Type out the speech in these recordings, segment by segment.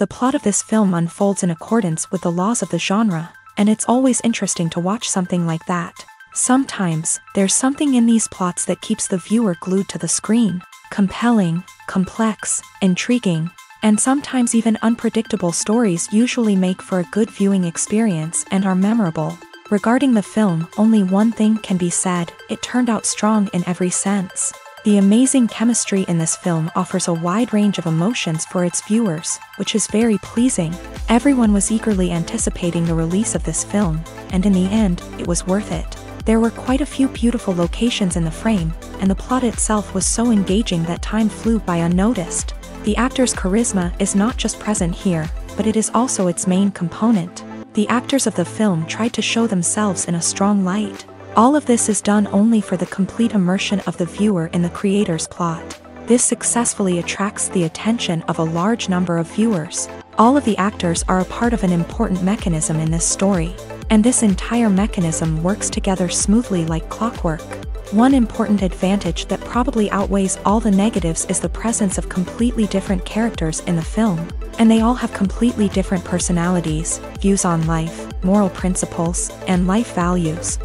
The plot of this film unfolds in accordance with the laws of the genre, and it's always interesting to watch something like that. Sometimes, there's something in these plots that keeps the viewer glued to the screen. Compelling, complex, intriguing, and sometimes even unpredictable stories usually make for a good viewing experience and are memorable. Regarding the film, only one thing can be said: it turned out strong in every sense. The amazing chemistry in this film offers a wide range of emotions for its viewers, which is very pleasing. Everyone was eagerly anticipating the release of this film, and in the end, it was worth it. There were quite a few beautiful locations in the frame, and the plot itself was so engaging that time flew by unnoticed. The actor's charisma is not just present here, but it is also its main component. The actors of the film tried to show themselves in a strong light. All of this is done only for the complete immersion of the viewer in the creator's plot. This successfully attracts the attention of a large number of viewers. All of the actors are a part of an important mechanism in this story, and this entire mechanism works together smoothly like clockwork. One important advantage that probably outweighs all the negatives is the presence of completely different characters in the film, and they all have completely different personalities, views on life, moral principles, and life values.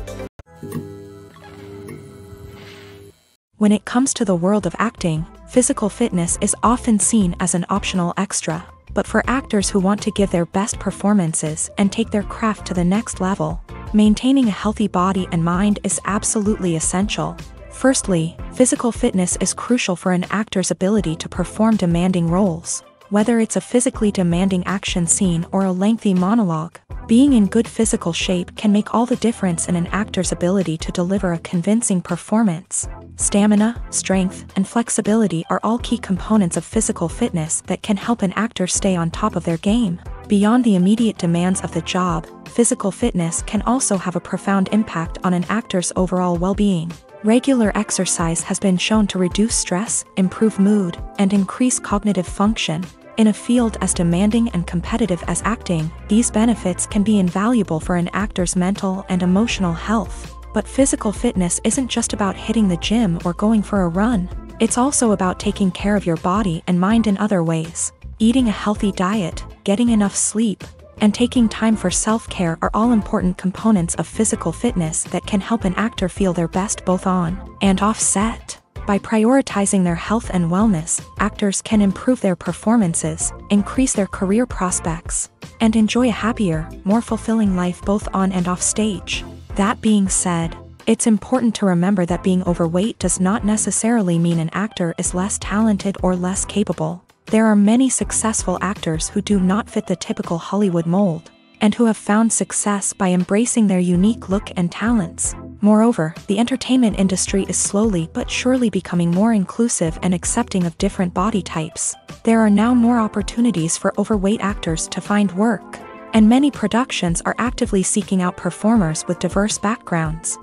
When it comes to the world of acting, physical fitness is often seen as an optional extra, but for actors who want to give their best performances and take their craft to the next level, maintaining a healthy body and mind is absolutely essential. Firstly, physical fitness is crucial for an actor's ability to perform demanding roles. Whether it's a physically demanding action scene or a lengthy monologue, being in good physical shape can make all the difference in an actor's ability to deliver a convincing performance. Stamina, strength, and flexibility are all key components of physical fitness that can help an actor stay on top of their game. Beyond the immediate demands of the job, physical fitness can also have a profound impact on an actor's overall well-being. Regular exercise has been shown to reduce stress, improve mood, and increase cognitive function. In a field as demanding and competitive as acting, these benefits can be invaluable for an actor's mental and emotional health. But physical fitness isn't just about hitting the gym or going for a run. It's also about taking care of your body and mind in other ways. Eating a healthy diet, getting enough sleep, and taking time for self-care are all important components of physical fitness that can help an actor feel their best both on and off set. By prioritizing their health and wellness, actors can improve their performances, increase their career prospects, and enjoy a happier, more fulfilling life both on and off stage. That being said, it's important to remember that being overweight does not necessarily mean an actor is less talented or less capable. There are many successful actors who do not fit the typical Hollywood mold, and who have found success by embracing their unique look and talents. Moreover, the entertainment industry is slowly but surely becoming more inclusive and accepting of different body types. There are now more opportunities for overweight actors to find work, and many productions are actively seeking out performers with diverse backgrounds.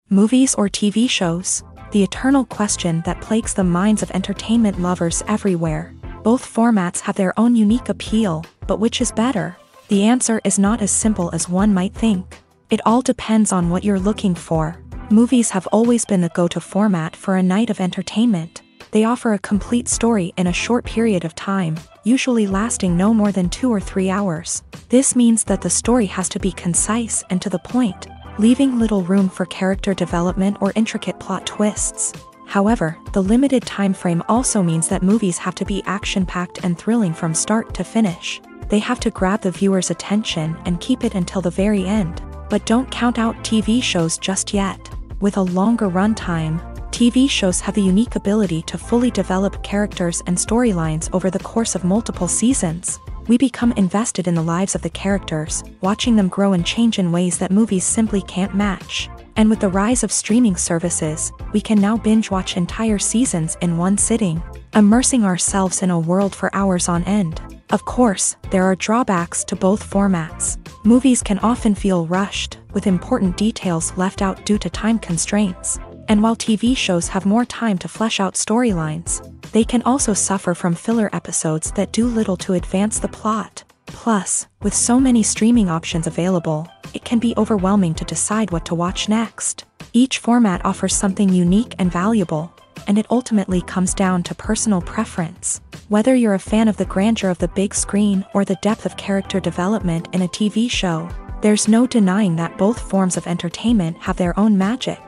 Movies or TV shows? The eternal question that plagues the minds of entertainment lovers everywhere. Both formats have their own unique appeal, but which is better? The answer is not as simple as one might think. It all depends on what you're looking for. Movies have always been the go-to format for a night of entertainment. They offer a complete story in a short period of time, usually lasting no more than 2 or 3 hours. This means that the story has to be concise and to the point, leaving little room for character development or intricate plot twists. However, the limited time frame also means that movies have to be action-packed and thrilling from start to finish. They have to grab the viewer's attention and keep it until the very end. But don't count out TV shows just yet. With a longer runtime, TV shows have the unique ability to fully develop characters and storylines over the course of multiple seasons. We become invested in the lives of the characters, watching them grow and change in ways that movies simply can't match. And with the rise of streaming services, we can now binge-watch entire seasons in one sitting, immersing ourselves in a world for hours on end. Of course, there are drawbacks to both formats. Movies can often feel rushed, with important details left out due to time constraints. And while TV shows have more time to flesh out storylines, they can also suffer from filler episodes that do little to advance the plot. Plus, with so many streaming options available, it can be overwhelming to decide what to watch next. Each format offers something unique and valuable, and it ultimately comes down to personal preference. Whether you're a fan of the grandeur of the big screen or the depth of character development in a TV show, there's no denying that both forms of entertainment have their own magic.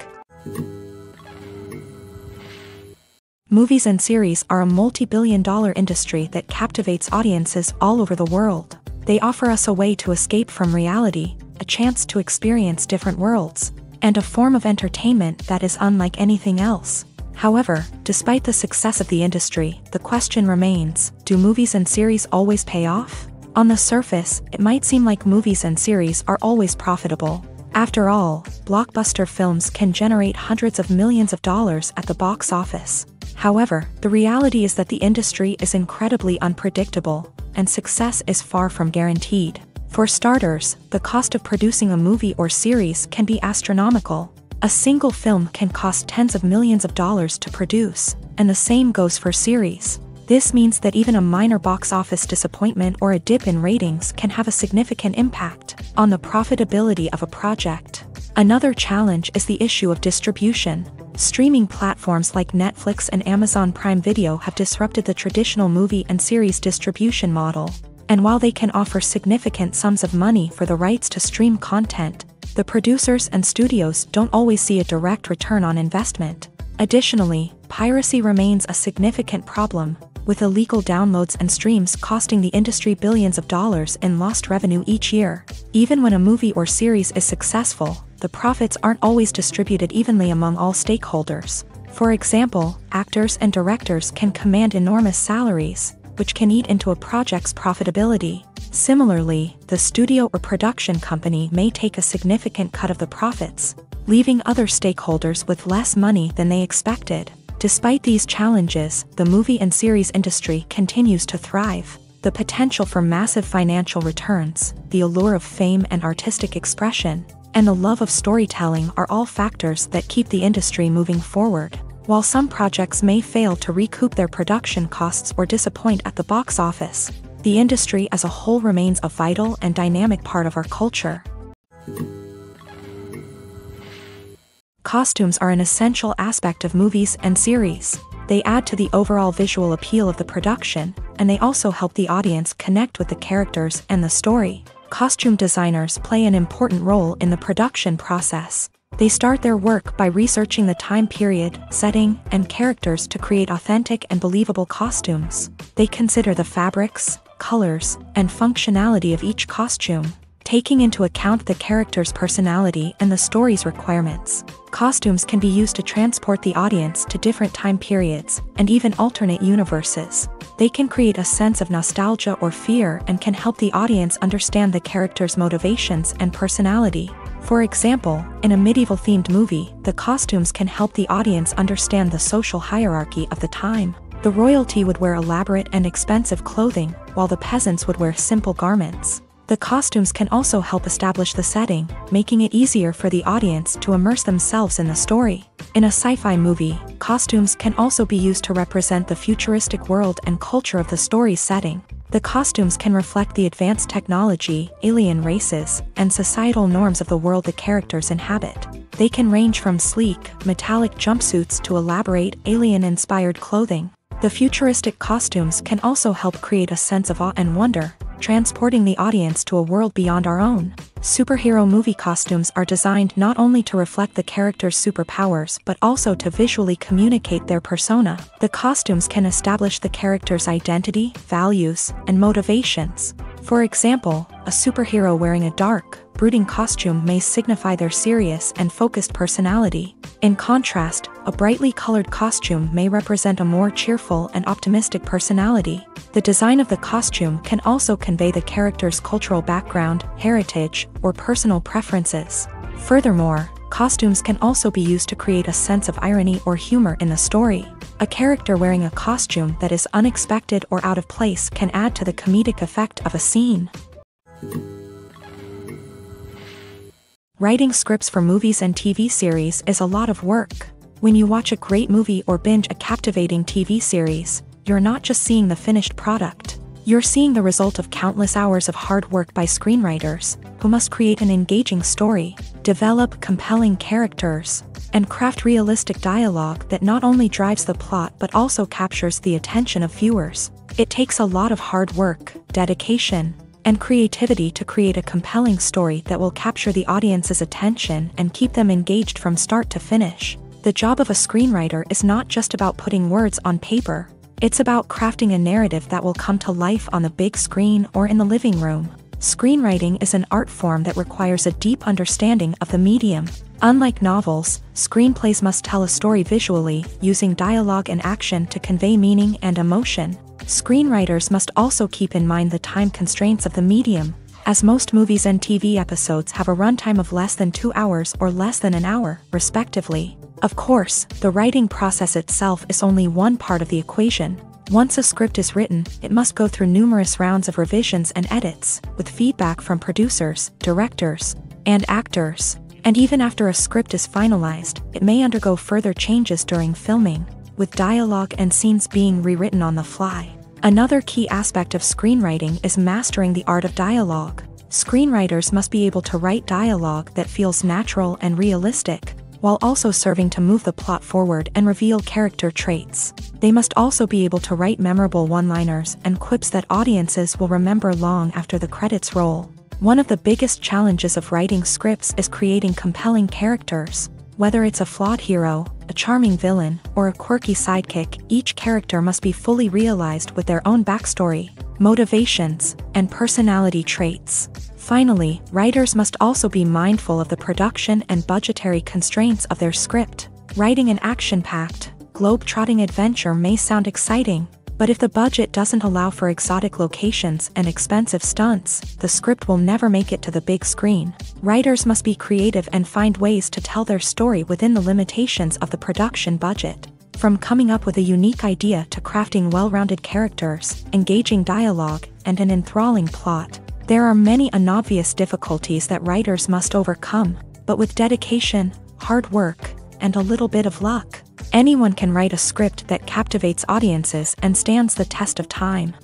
Movies and series are a multi-billion-dollar industry that captivates audiences all over the world. They offer us a way to escape from reality, a chance to experience different worlds, and a form of entertainment that is unlike anything else. However, despite the success of the industry, the question remains, do movies and series always pay off? On the surface, it might seem like movies and series are always profitable. After all, blockbuster films can generate hundreds of millions of dollars at the box office. However, the reality is that the industry is incredibly unpredictable, and success is far from guaranteed. For starters, the cost of producing a movie or series can be astronomical. A single film can cost tens of millions of dollars to produce, and the same goes for series. This means that even a minor box office disappointment or a dip in ratings can have a significant impact on the profitability of a project. Another challenge is the issue of distribution. Streaming platforms like Netflix and Amazon Prime Video have disrupted the traditional movie and series distribution model. And while they can offer significant sums of money for the rights to stream content, the producers and studios don't always see a direct return on investment. Additionally, piracy remains a significant problem, with illegal downloads and streams costing the industry billions of dollars in lost revenue each year. Even when a movie or series is successful, the profits aren't always distributed evenly among all stakeholders. For example, actors and directors can command enormous salaries, which can eat into a project's profitability. Similarly, the studio or production company may take a significant cut of the profits, leaving other stakeholders with less money than they expected. Despite these challenges, the movie and series industry continues to thrive. The potential for massive financial returns, the allure of fame and artistic expression, and the love of storytelling are all factors that keep the industry moving forward. While some projects may fail to recoup their production costs or disappoint at the box office, the industry as a whole remains a vital and dynamic part of our culture. Costumes are an essential aspect of movies and series. They add to the overall visual appeal of the production, and they also help the audience connect with the characters and the story. Costume designers play an important role in the production process. They start their work by researching the time period, setting, and characters to create authentic and believable costumes. They consider the fabrics, colors, and functionality of each costume, taking into account the character's personality and the story's requirements. Costumes can be used to transport the audience to different time periods and even alternate universes. They can create a sense of nostalgia or fear and can help the audience understand the character's motivations and personality. For example, in a medieval-themed movie, the costumes can help the audience understand the social hierarchy of the time. The royalty would wear elaborate and expensive clothing, while the peasants would wear simple garments. The costumes can also help establish the setting, making it easier for the audience to immerse themselves in the story. In a sci-fi movie, costumes can also be used to represent the futuristic world and culture of the story's setting. The costumes can reflect the advanced technology, alien races, and societal norms of the world the characters inhabit. They can range from sleek, metallic jumpsuits to elaborate, alien-inspired clothing. The futuristic costumes can also help create a sense of awe and wonder, transporting the audience to a world beyond our own. Superhero movie costumes are designed not only to reflect the character's superpowers but also to visually communicate their persona. The costumes can establish the character's identity, values, and motivations. For example, a superhero wearing a dark, brooding costume may signify their serious and focused personality. In contrast, a brightly colored costume may represent a more cheerful and optimistic personality. The design of the costume can also convey the character's cultural background, heritage, or personal preferences. Furthermore, costumes can also be used to create a sense of irony or humor in the story. A character wearing a costume that is unexpected or out of place can add to the comedic effect of a scene. Writing scripts for movies and TV series is a lot of work. When you watch a great movie or binge a captivating TV series, you're not just seeing the finished product. You're seeing the result of countless hours of hard work by screenwriters, who must create an engaging story, develop compelling characters, and craft realistic dialogue that not only drives the plot but also captures the attention of viewers. It takes a lot of hard work, dedication, and creativity to create a compelling story that will capture the audience's attention and keep them engaged from start to finish. The job of a screenwriter is not just about putting words on paper. It's about crafting a narrative that will come to life on the big screen or in the living room. Screenwriting is an art form that requires a deep understanding of the medium. Unlike novels, screenplays must tell a story visually, using dialogue and action to convey meaning and emotion. Screenwriters must also keep in mind the time constraints of the medium, as most movies and TV episodes have a runtime of less than 2 hours or less than an hour, respectively. Of course, the writing process itself is only one part of the equation. Once a script is written, it must go through numerous rounds of revisions and edits, with feedback from producers, directors, and actors. And even after a script is finalized, it may undergo further changes during filming, with dialogue and scenes being rewritten on the fly. Another key aspect of screenwriting is mastering the art of dialogue. Screenwriters must be able to write dialogue that feels natural and realistic, while also serving to move the plot forward and reveal character traits. They must also be able to write memorable one-liners and quips that audiences will remember long after the credits roll. One of the biggest challenges of writing scripts is creating compelling characters. Whether it's a flawed hero, a charming villain, or a quirky sidekick, each character must be fully realized with their own backstory, motivations, and personality traits. Finally, writers must also be mindful of the production and budgetary constraints of their script. Writing an action-packed, globe-trotting adventure may sound exciting, but if the budget doesn't allow for exotic locations and expensive stunts, the script will never make it to the big screen. Writers must be creative and find ways to tell their story within the limitations of the production budget. From coming up with a unique idea to crafting well-rounded characters, engaging dialogue, and an enthralling plot, there are many unobvious difficulties that writers must overcome, but with dedication, hard work, and a little bit of luck, anyone can write a script that captivates audiences and stands the test of time.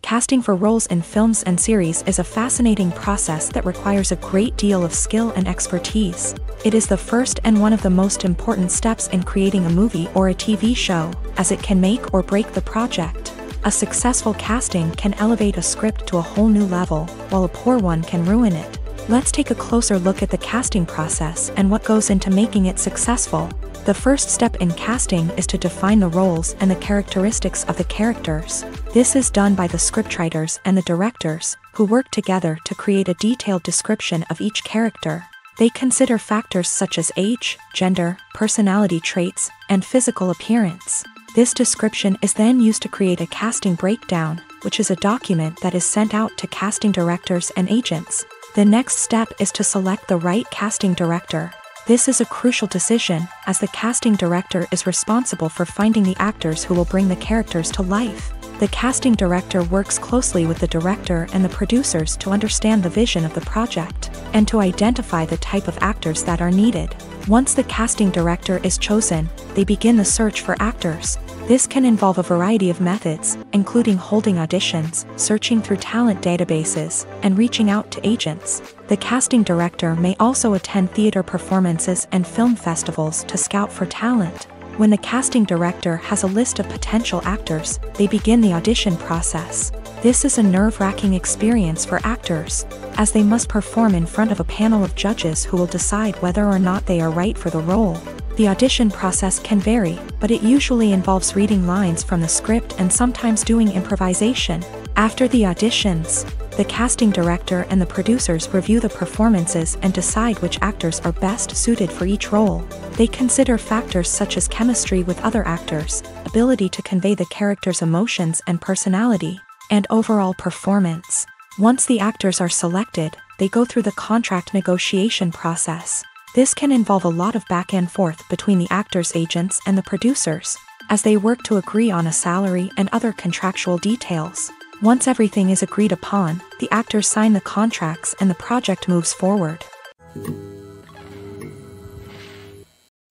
Casting for roles in films and series is a fascinating process that requires a great deal of skill and expertise. It is the first and one of the most important steps in creating a movie or a TV show, as it can make or break the project. A successful casting can elevate a script to a whole new level, while a poor one can ruin it. Let's take a closer look at the casting process and what goes into making it successful. The first step in casting is to define the roles and the characteristics of the characters. This is done by the scriptwriters and the directors, who work together to create a detailed description of each character. They consider factors such as age, gender, personality traits, and physical appearance. This description is then used to create a casting breakdown, which is a document that is sent out to casting directors and agents. The next step is to select the right casting director. This is a crucial decision, as the casting director is responsible for finding the actors who will bring the characters to life. The casting director works closely with the director and the producers to understand the vision of the project, and to identify the type of actors that are needed. Once the casting director is chosen, they begin the search for actors. This can involve a variety of methods, including holding auditions, searching through talent databases, and reaching out to agents. The casting director may also attend theater performances and film festivals to scout for talent. When the casting director has a list of potential actors, they begin the audition process. This is a nerve-wracking experience for actors, as they must perform in front of a panel of judges who will decide whether or not they are right for the role. The audition process can vary, but it usually involves reading lines from the script and sometimes doing improvisation. After the auditions, the casting director and the producers review the performances and decide which actors are best suited for each role. They consider factors such as chemistry with other actors, ability to convey the character's emotions and personality, and overall performance. Once the actors are selected, they go through the contract negotiation process. This can involve a lot of back and forth between the actors' agents and the producers, as they work to agree on a salary and other contractual details. Once everything is agreed upon, the actors sign the contracts and the project moves forward.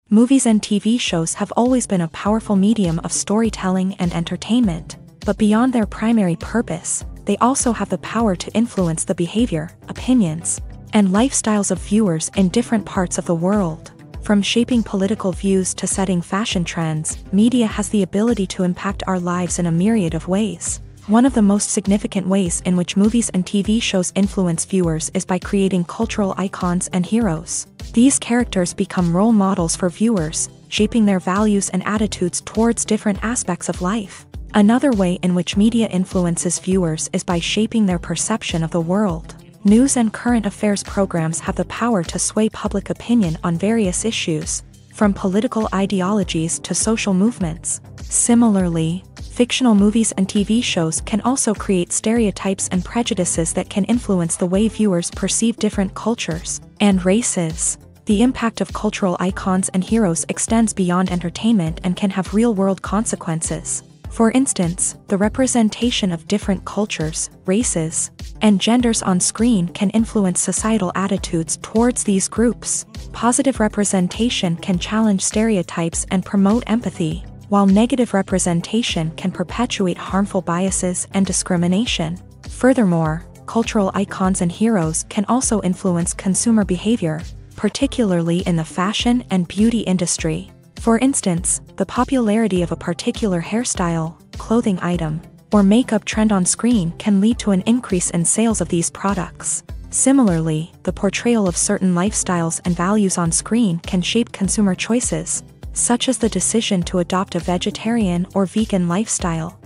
Movies and TV shows have always been a powerful medium of storytelling and entertainment, but beyond their primary purpose, they also have the power to influence the behavior, opinions, and lifestyles of viewers in different parts of the world. From shaping political views to setting fashion trends, media has the ability to impact our lives in a myriad of ways. One of the most significant ways in which movies and TV shows influence viewers is by creating cultural icons and heroes. These characters become role models for viewers, shaping their values and attitudes towards different aspects of life. Another way in which media influences viewers is by shaping their perception of the world. News and current affairs programs have the power to sway public opinion on various issues, from political ideologies to social movements. Similarly, fictional movies and TV shows can also create stereotypes and prejudices that can influence the way viewers perceive different cultures and races. The impact of cultural icons and heroes extends beyond entertainment and can have real-world consequences. For instance, the representation of different cultures, races, and genders on screen can influence societal attitudes towards these groups. Positive representation can challenge stereotypes and promote empathy, while negative representation can perpetuate harmful biases and discrimination. Furthermore, cultural icons and heroes can also influence consumer behavior, particularly in the fashion and beauty industry. For instance, the popularity of a particular hairstyle, clothing item, or makeup trend on screen can lead to an increase in sales of these products. Similarly, the portrayal of certain lifestyles and values on screen can shape consumer choices, such as the decision to adopt a vegetarian or vegan lifestyle.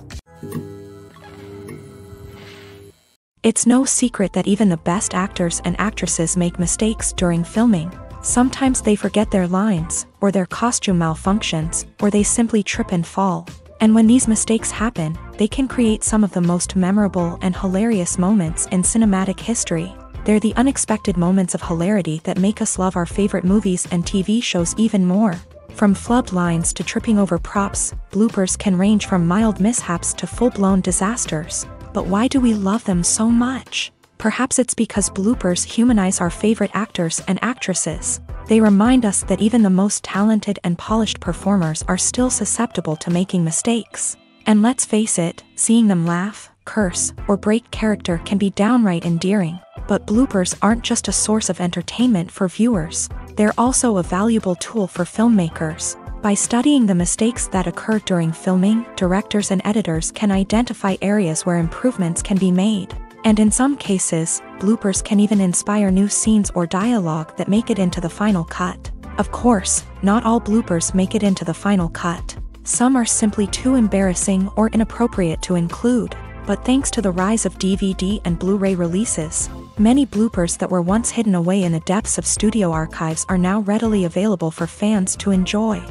It's no secret that even the best actors and actresses make mistakes during filming. Sometimes they forget their lines, or their costume malfunctions, or they simply trip and fall. And when these mistakes happen, they can create some of the most memorable and hilarious moments in cinematic history. They're the unexpected moments of hilarity that make us love our favorite movies and TV shows even more. From flubbed lines to tripping over props, bloopers can range from mild mishaps to full-blown disasters. But why do we love them so much? Perhaps it's because bloopers humanize our favorite actors and actresses. They remind us that even the most talented and polished performers are still susceptible to making mistakes. And let's face it, seeing them laugh, curse, or break character can be downright endearing. But bloopers aren't just a source of entertainment for viewers. They're also a valuable tool for filmmakers. By studying the mistakes that occur during filming, directors and editors can identify areas where improvements can be made. And in some cases, bloopers can even inspire new scenes or dialogue that make it into the final cut. Of course, not all bloopers make it into the final cut. Some are simply too embarrassing or inappropriate to include. But thanks to the rise of DVD and Blu-ray releases, many bloopers that were once hidden away in the depths of studio archives are now readily available for fans to enjoy.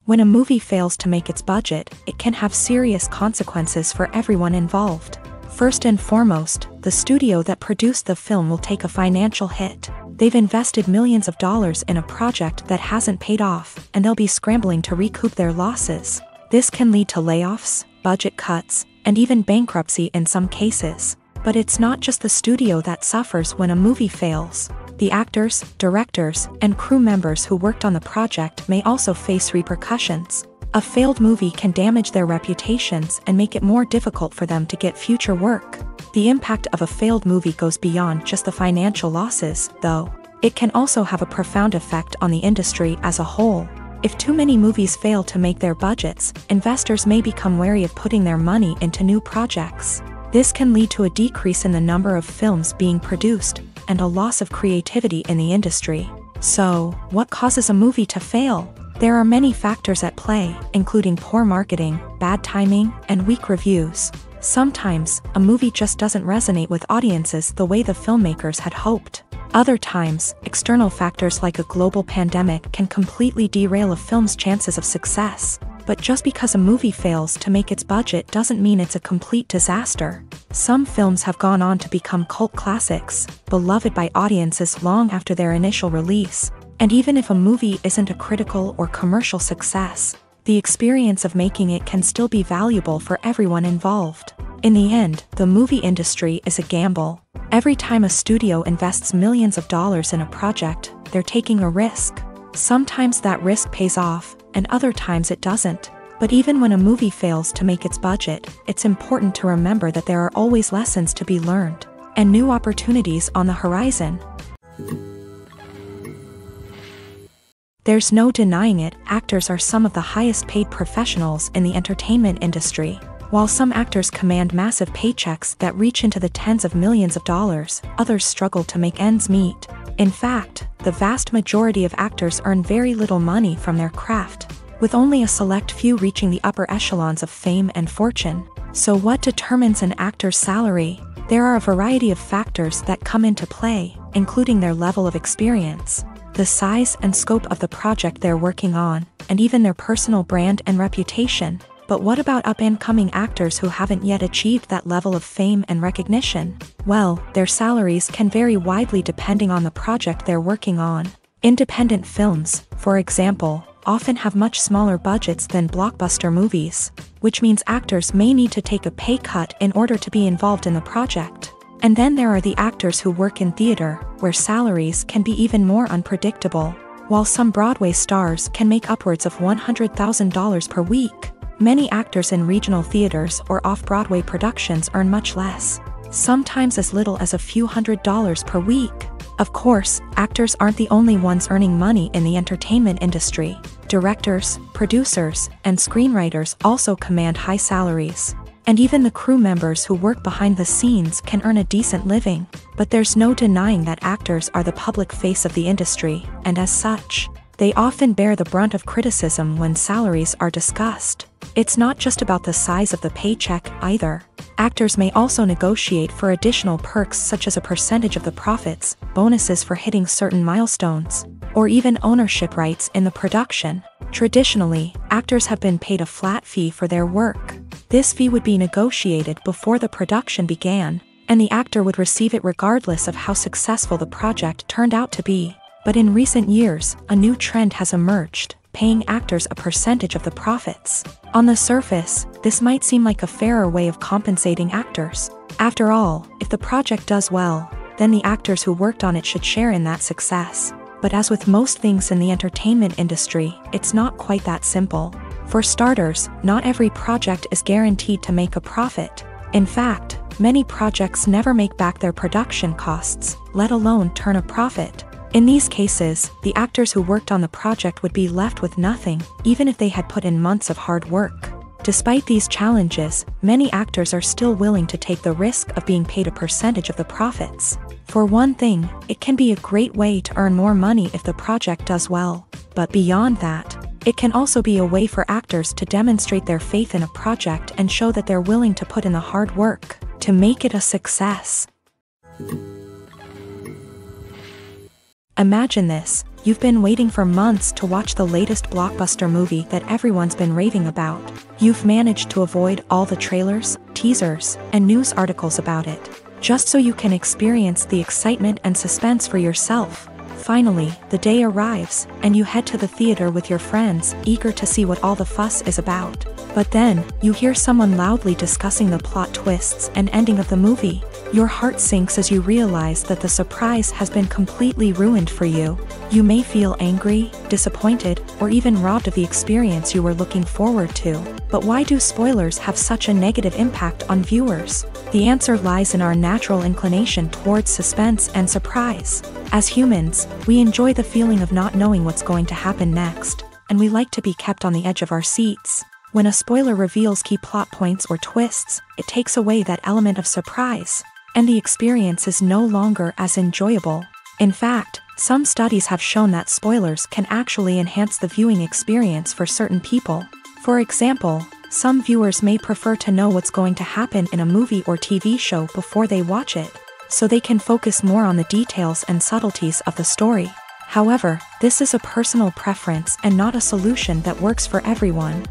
When a movie fails to make its budget, it can have serious consequences for everyone involved. First and foremost, the studio that produced the film will take a financial hit. They've invested millions of dollars in a project that hasn't paid off, and they'll be scrambling to recoup their losses. This can lead to layoffs, budget cuts, and even bankruptcy in some cases. But it's not just the studio that suffers when a movie fails. The actors, directors, and crew members who worked on the project may also face repercussions. A failed movie can damage their reputations and make it more difficult for them to get future work. The impact of a failed movie goes beyond just the financial losses, though. It can also have a profound effect on the industry as a whole. If too many movies fail to make their budgets, investors may become wary of putting their money into new projects. This can lead to a decrease in the number of films being produced, and a loss of creativity in the industry. So, what causes a movie to fail? There are many factors at play, including poor marketing, bad timing, and weak reviews. Sometimes, a movie just doesn't resonate with audiences the way the filmmakers had hoped. Other times, external factors like a global pandemic can completely derail a film's chances of success. But just because a movie fails to make its budget doesn't mean it's a complete disaster. Some films have gone on to become cult classics, beloved by audiences long after their initial release. And even if a movie isn't a critical or commercial success, the experience of making it can still be valuable for everyone involved. In the end, the movie industry is a gamble. Every time a studio invests millions of dollars in a project, they're taking a risk. Sometimes that risk pays off, and other times it doesn't. But even when a movie fails to make its budget, it's important to remember that there are always lessons to be learned, and new opportunities on the horizon. There's no denying it, actors are some of the highest paid professionals in the entertainment industry. While some actors command massive paychecks that reach into the tens of millions of dollars, others struggle to make ends meet. In fact, the vast majority of actors earn very little money from their craft, with only a select few reaching the upper echelons of fame and fortune. So what determines an actor's salary? There are a variety of factors that come into play, including their level of experience, the size and scope of the project they're working on, and even their personal brand and reputation. But what about up-and-coming actors who haven't yet achieved that level of fame and recognition? Well, their salaries can vary widely depending on the project they're working on. Independent films, for example, often have much smaller budgets than blockbuster movies, which means actors may need to take a pay cut in order to be involved in the project. And then there are the actors who work in theater, where salaries can be even more unpredictable. While some Broadway stars can make upwards of $100,000 per week, many actors in regional theaters or off-Broadway productions earn much less, sometimes as little as a few $100s per week. Of course, actors aren't the only ones earning money in the entertainment industry. Directors, producers, and screenwriters also command high salaries. And even the crew members who work behind the scenes can earn a decent living. But there's no denying that actors are the public face of the industry, and as such, they often bear the brunt of criticism when salaries are discussed. It's not just about the size of the paycheck, either. Actors may also negotiate for additional perks such as a percentage of the profits, bonuses for hitting certain milestones, or even ownership rights in the production. Traditionally, actors have been paid a flat fee for their work. This fee would be negotiated before the production began, and the actor would receive it regardless of how successful the project turned out to be. But in recent years, a new trend has emerged, paying actors a percentage of the profits. On the surface, this might seem like a fairer way of compensating actors. After all, if the project does well, then the actors who worked on it should share in that success. But as with most things in the entertainment industry, it's not quite that simple. For starters, not every project is guaranteed to make a profit. In fact, many projects never make back their production costs, let alone turn a profit. In these cases, the actors who worked on the project would be left with nothing, even if they had put in months of hard work. Despite these challenges, many actors are still willing to take the risk of being paid a percentage of the profits. For one thing, it can be a great way to earn more money if the project does well. But beyond that, it can also be a way for actors to demonstrate their faith in a project and show that they're willing to put in the hard work to make it a success. Imagine this: you've been waiting for months to watch the latest blockbuster movie that everyone's been raving about. You've managed to avoid all the trailers, teasers, and news articles about it, just so you can experience the excitement and suspense for yourself. Finally, the day arrives, and you head to the theater with your friends, eager to see what all the fuss is about. But then, you hear someone loudly discussing the plot twists and ending of the movie. Your heart sinks as you realize that the surprise has been completely ruined for you. You may feel angry, disappointed, or even robbed of the experience you were looking forward to. But why do spoilers have such a negative impact on viewers? The answer lies in our natural inclination towards suspense and surprise. As humans, we enjoy the feeling of not knowing what's going to happen next, and we like to be kept on the edge of our seats. When a spoiler reveals key plot points or twists, it takes away that element of surprise, and the experience is no longer as enjoyable. In fact, some studies have shown that spoilers can actually enhance the viewing experience for certain people. For example, some viewers may prefer to know what's going to happen in a movie or TV show before they watch it, so they can focus more on the details and subtleties of the story. However, this is a personal preference and not a solution that works for everyone.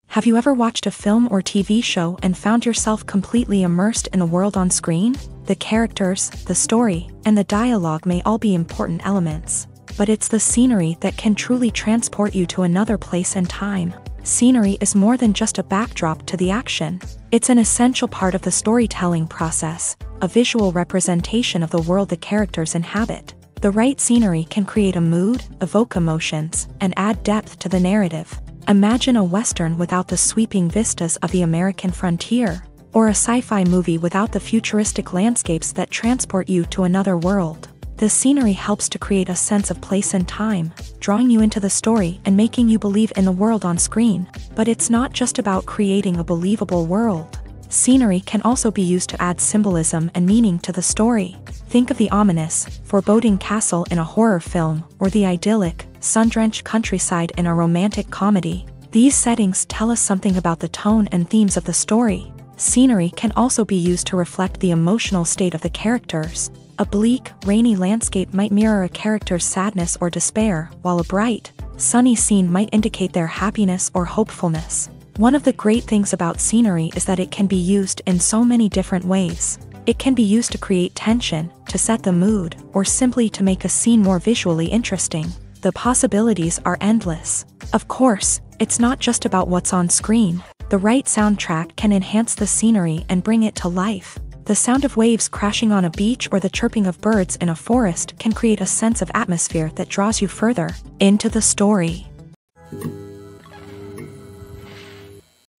Have you ever watched a film or TV show and found yourself completely immersed in the world on screen? The characters, the story, and the dialogue may all be important elements, but it's the scenery that can truly transport you to another place and time. Scenery is more than just a backdrop to the action. It's an essential part of the storytelling process, a visual representation of the world the characters inhabit. The right scenery can create a mood, evoke emotions, and add depth to the narrative. Imagine a Western without the sweeping vistas of the American frontier, or a sci-fi movie without the futuristic landscapes that transport you to another world. The scenery helps to create a sense of place and time, drawing you into the story and making you believe in the world on screen. But it's not just about creating a believable world. Scenery can also be used to add symbolism and meaning to the story. Think of the ominous, foreboding castle in a horror film, or the idyllic, sun-drenched countryside in a romantic comedy. These settings tell us something about the tone and themes of the story. Scenery can also be used to reflect the emotional state of the characters. A bleak, rainy landscape might mirror a character's sadness or despair, while a bright, sunny scene might indicate their happiness or hopefulness. One of the great things about scenery is that it can be used in so many different ways. It can be used to create tension, to set the mood, or simply to make a scene more visually interesting. The possibilities are endless. Of course, it's not just about what's on screen. The right soundtrack can enhance the scenery and bring it to life. The sound of waves crashing on a beach or the chirping of birds in a forest can create a sense of atmosphere that draws you further into the story.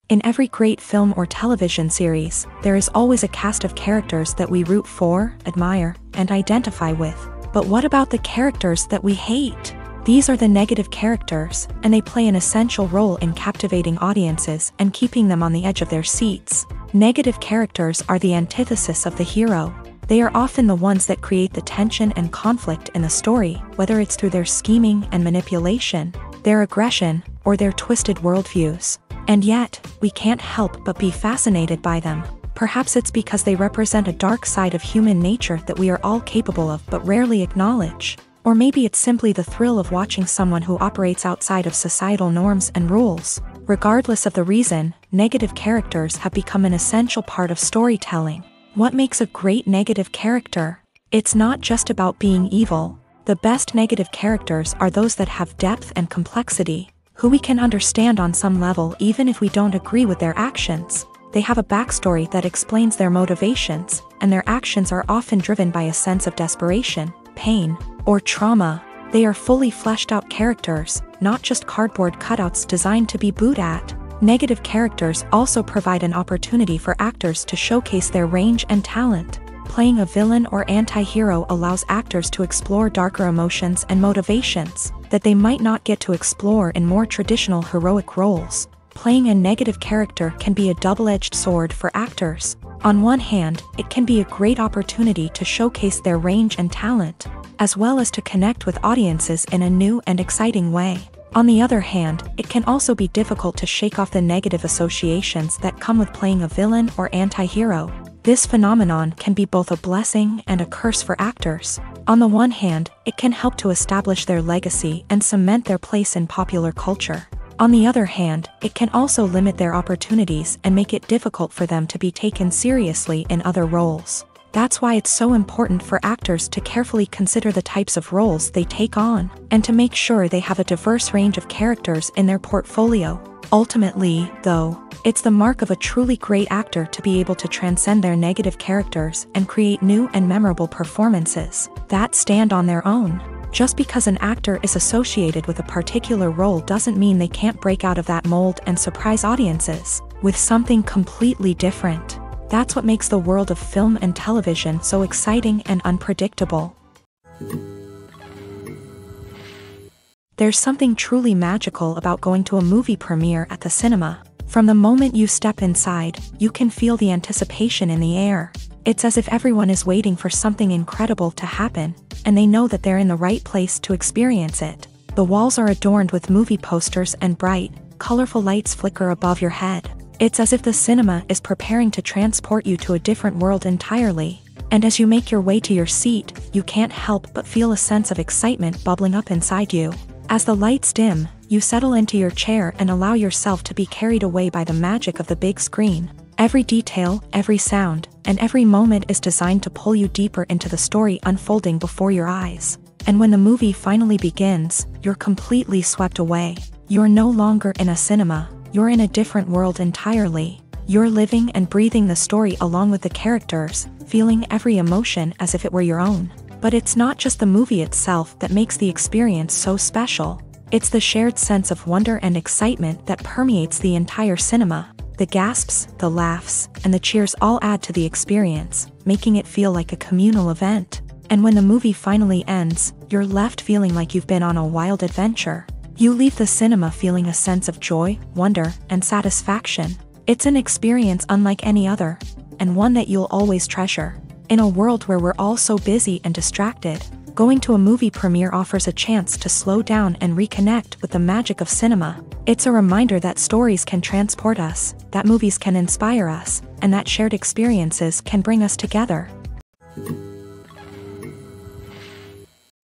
In every great film or television series, there is always a cast of characters that we root for, admire, and identify with. But what about the characters that we hate? These are the negative characters, and they play an essential role in captivating audiences and keeping them on the edge of their seats. Negative characters are the antithesis of the hero. They are often the ones that create the tension and conflict in the story, whether it's through their scheming and manipulation, their aggression, or their twisted worldviews. And yet, we can't help but be fascinated by them. Perhaps it's because they represent a dark side of human nature that we are all capable of but rarely acknowledge. Or maybe it's simply the thrill of watching someone who operates outside of societal norms and rules. Regardless of the reason, negative characters have become an essential part of storytelling. What makes a great negative character? It's not just about being evil. The best negative characters are those that have depth and complexity, who we can understand on some level even if we don't agree with their actions. They have a backstory that explains their motivations, and their actions are often driven by a sense of desperation, pain, or trauma. They are fully fleshed out characters, not just cardboard cutouts designed to be booed at. Negative characters also provide an opportunity for actors to showcase their range and talent. Playing a villain or anti-hero allows actors to explore darker emotions and motivations that they might not get to explore in more traditional heroic roles. Playing a negative character can be a double-edged sword for actors. On one hand, it can be a great opportunity to showcase their range and talent, as well as to connect with audiences in a new and exciting way. On the other hand, it can also be difficult to shake off the negative associations that come with playing a villain or anti-hero. This phenomenon can be both a blessing and a curse for actors. On the one hand, it can help to establish their legacy and cement their place in popular culture. On the other hand, it can also limit their opportunities and make it difficult for them to be taken seriously in other roles. That's why it's so important for actors to carefully consider the types of roles they take on, and to make sure they have a diverse range of characters in their portfolio. Ultimately, though, it's the mark of a truly great actor to be able to transcend their negative characters and create new and memorable performances that stand on their own. Just because an actor is associated with a particular role doesn't mean they can't break out of that mold and surprise audiences with something completely different. That's what makes the world of film and television so exciting and unpredictable. There's something truly magical about going to a movie premiere at the cinema. From the moment you step inside, you can feel the anticipation in the air. It's as if everyone is waiting for something incredible to happen, and they know that they're in the right place to experience it. The walls are adorned with movie posters and bright, colorful lights flicker above your head. It's as if the cinema is preparing to transport you to a different world entirely. And as you make your way to your seat, you can't help but feel a sense of excitement bubbling up inside you. As the lights dim, you settle into your chair and allow yourself to be carried away by the magic of the big screen. Every detail, every sound, and every moment is designed to pull you deeper into the story unfolding before your eyes. And when the movie finally begins, you're completely swept away. You're no longer in a cinema, you're in a different world entirely. You're living and breathing the story along with the characters, feeling every emotion as if it were your own. But it's not just the movie itself that makes the experience so special. It's the shared sense of wonder and excitement that permeates the entire cinema. The gasps, the laughs, and the cheers all add to the experience, making it feel like a communal event. And when the movie finally ends, you're left feeling like you've been on a wild adventure. You leave the cinema feeling a sense of joy, wonder, and satisfaction. It's an experience unlike any other, and one that you'll always treasure. In a world where we're all so busy and distracted, going to a movie premiere offers a chance to slow down and reconnect with the magic of cinema. It's a reminder that stories can transport us, that movies can inspire us, and that shared experiences can bring us together.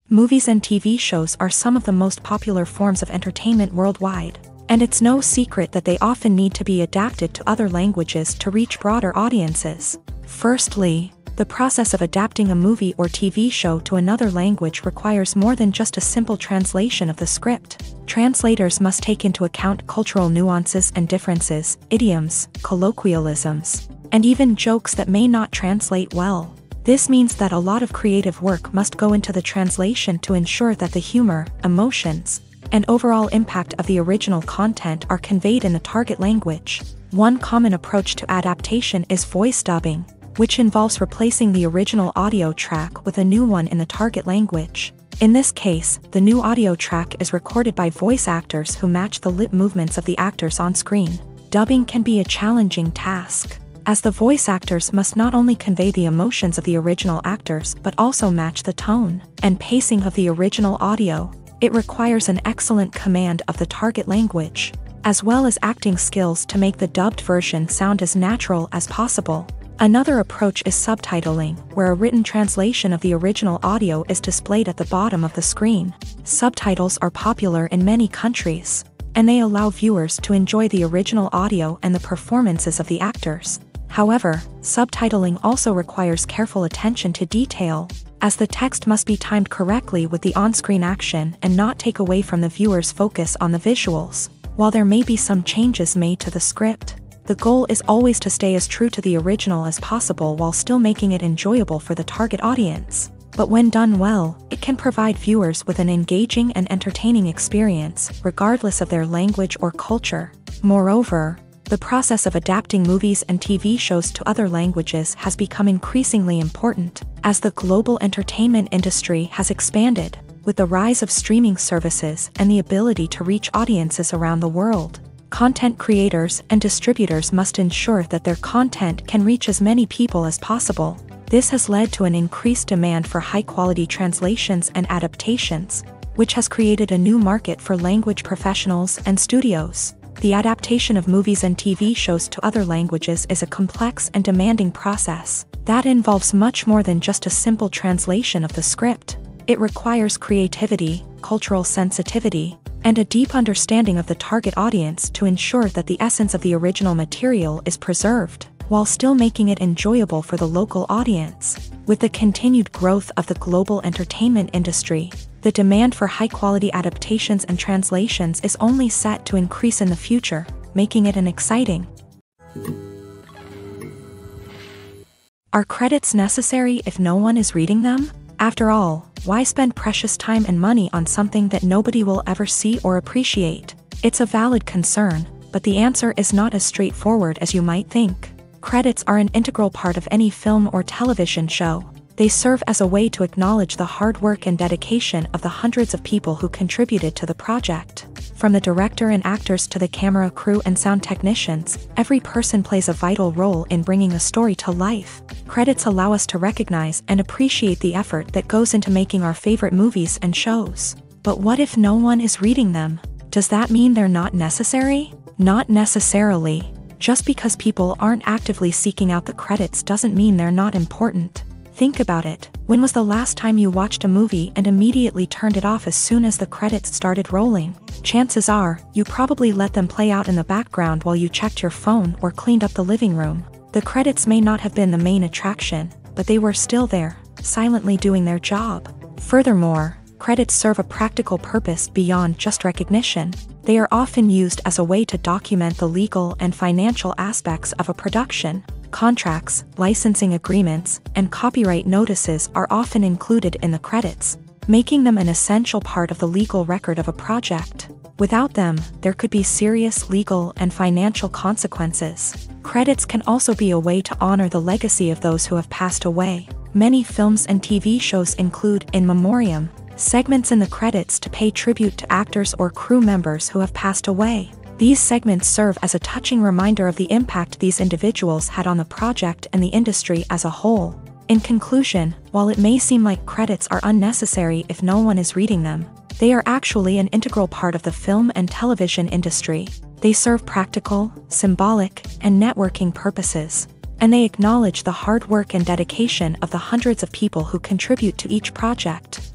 Movies and TV shows are some of the most popular forms of entertainment worldwide, and it's no secret that they often need to be adapted to other languages to reach broader audiences. Firstly, the process of adapting a movie or TV show to another language requires more than just a simple translation of the script. Translators must take into account cultural nuances and differences, idioms, colloquialisms, and even jokes that may not translate well. This means that a lot of creative work must go into the translation to ensure that the humor, emotions, and overall impact of the original content are conveyed in the target language. One common approach to adaptation is voice dubbing, which involves replacing the original audio track with a new one in the target language. In this case, the new audio track is recorded by voice actors who match the lip movements of the actors on screen. Dubbing can be a challenging task, as the voice actors must not only convey the emotions of the original actors but also match the tone and pacing of the original audio. It requires an excellent command of the target language, as well as acting skills to make the dubbed version sound as natural as possible. Another approach is subtitling, where a written translation of the original audio is displayed at the bottom of the screen. Subtitles are popular in many countries, and they allow viewers to enjoy the original audio and the performances of the actors. However, subtitling also requires careful attention to detail, as the text must be timed correctly with the on-screen action and not take away from the viewer's focus on the visuals. While there may be some changes made to the script, the goal is always to stay as true to the original as possible while still making it enjoyable for the target audience. But when done well, it can provide viewers with an engaging and entertaining experience, regardless of their language or culture. Moreover, the process of adapting movies and TV shows to other languages has become increasingly important, as the global entertainment industry has expanded, with the rise of streaming services and the ability to reach audiences around the world. Content creators and distributors must ensure that their content can reach as many people as possible. This has led to an increased demand for high-quality translations and adaptations, which has created a new market for language professionals and studios. The adaptation of movies and TV shows to other languages is a complex and demanding process that involves much more than just a simple translation of the script. It requires creativity, cultural sensitivity, and a deep understanding of the target audience to ensure that the essence of the original material is preserved, while still making it enjoyable for the local audience. With the continued growth of the global entertainment industry, the demand for high-quality adaptations and translations is only set to increase in the future, making it an exciting. Are credits necessary if no one is reading them? After all, why spend precious time and money on something that nobody will ever see or appreciate? It's a valid concern, but the answer is not as straightforward as you might think. Credits are an integral part of any film or television show. They serve as a way to acknowledge the hard work and dedication of the hundreds of people who contributed to the project. From the director and actors to the camera crew and sound technicians, every person plays a vital role in bringing a story to life. Credits allow us to recognize and appreciate the effort that goes into making our favorite movies and shows. But what if no one is reading them? Does that mean they're not necessary? Not necessarily. Just because people aren't actively seeking out the credits doesn't mean they're not important. Think about it. When was the last time you watched a movie and immediately turned it off as soon as the credits started rolling? Chances are, you probably let them play out in the background while you checked your phone or cleaned up the living room. The credits may not have been the main attraction, but they were still there, silently doing their job. Furthermore, credits serve a practical purpose beyond just recognition. They are often used as a way to document the legal and financial aspects of a production. Contracts, licensing agreements, and copyright notices are often included in the credits, making them an essential part of the legal record of a project. Without them, there could be serious legal and financial consequences. Credits can also be a way to honor the legacy of those who have passed away. Many films and TV shows include in memoriam segments in the credits to pay tribute to actors or crew members who have passed away. These segments serve as a touching reminder of the impact these individuals had on the project and the industry as a whole. In conclusion, while it may seem like credits are unnecessary if no one is reading them, they are actually an integral part of the film and television industry. They serve practical, symbolic, and networking purposes, and they acknowledge the hard work and dedication of the hundreds of people who contribute to each project.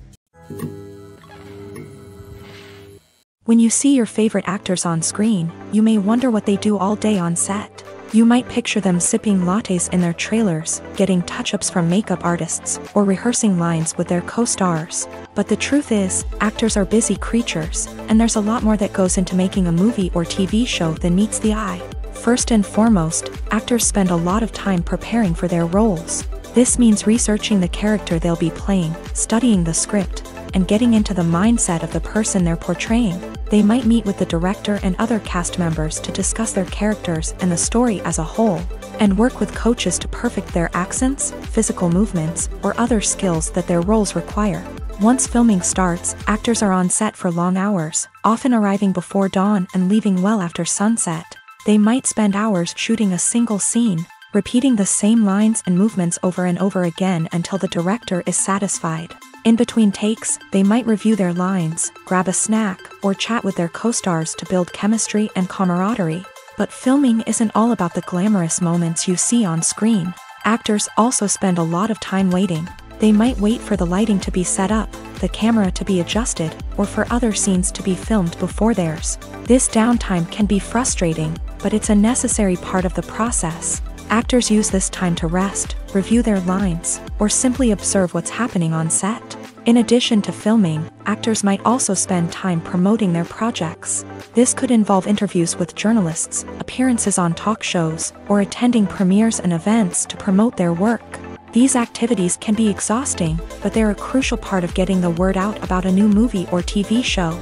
When you see your favorite actors on screen, you may wonder what they do all day on set. You might picture them sipping lattes in their trailers, getting touch-ups from makeup artists, or rehearsing lines with their co-stars. But the truth is, actors are busy creatures, and there's a lot more that goes into making a movie or TV show than meets the eye. First and foremost, actors spend a lot of time preparing for their roles. This means researching the character they'll be playing, studying the script, and getting into the mindset of the person they're portraying. They might meet with the director and other cast members to discuss their characters and the story as a whole, and work with coaches to perfect their accents, physical movements, or other skills that their roles require. Once filming starts, actors are on set for long hours, often arriving before dawn and leaving well after sunset. They might spend hours shooting a single scene, repeating the same lines and movements over and over again until the director is satisfied. In between takes, they might review their lines, grab a snack, or chat with their co-stars to build chemistry and camaraderie. But filming isn't all about the glamorous moments you see on screen. Actors also spend a lot of time waiting. They might wait for the lighting to be set up, the camera to be adjusted, or for other scenes to be filmed before theirs. This downtime can be frustrating, but it's a necessary part of the process. Actors use this time to rest, review their lines, or simply observe what's happening on set. In addition to filming, actors might also spend time promoting their projects. This could involve interviews with journalists, appearances on talk shows, or attending premieres and events to promote their work. These activities can be exhausting, but they're a crucial part of getting the word out about a new movie or TV show.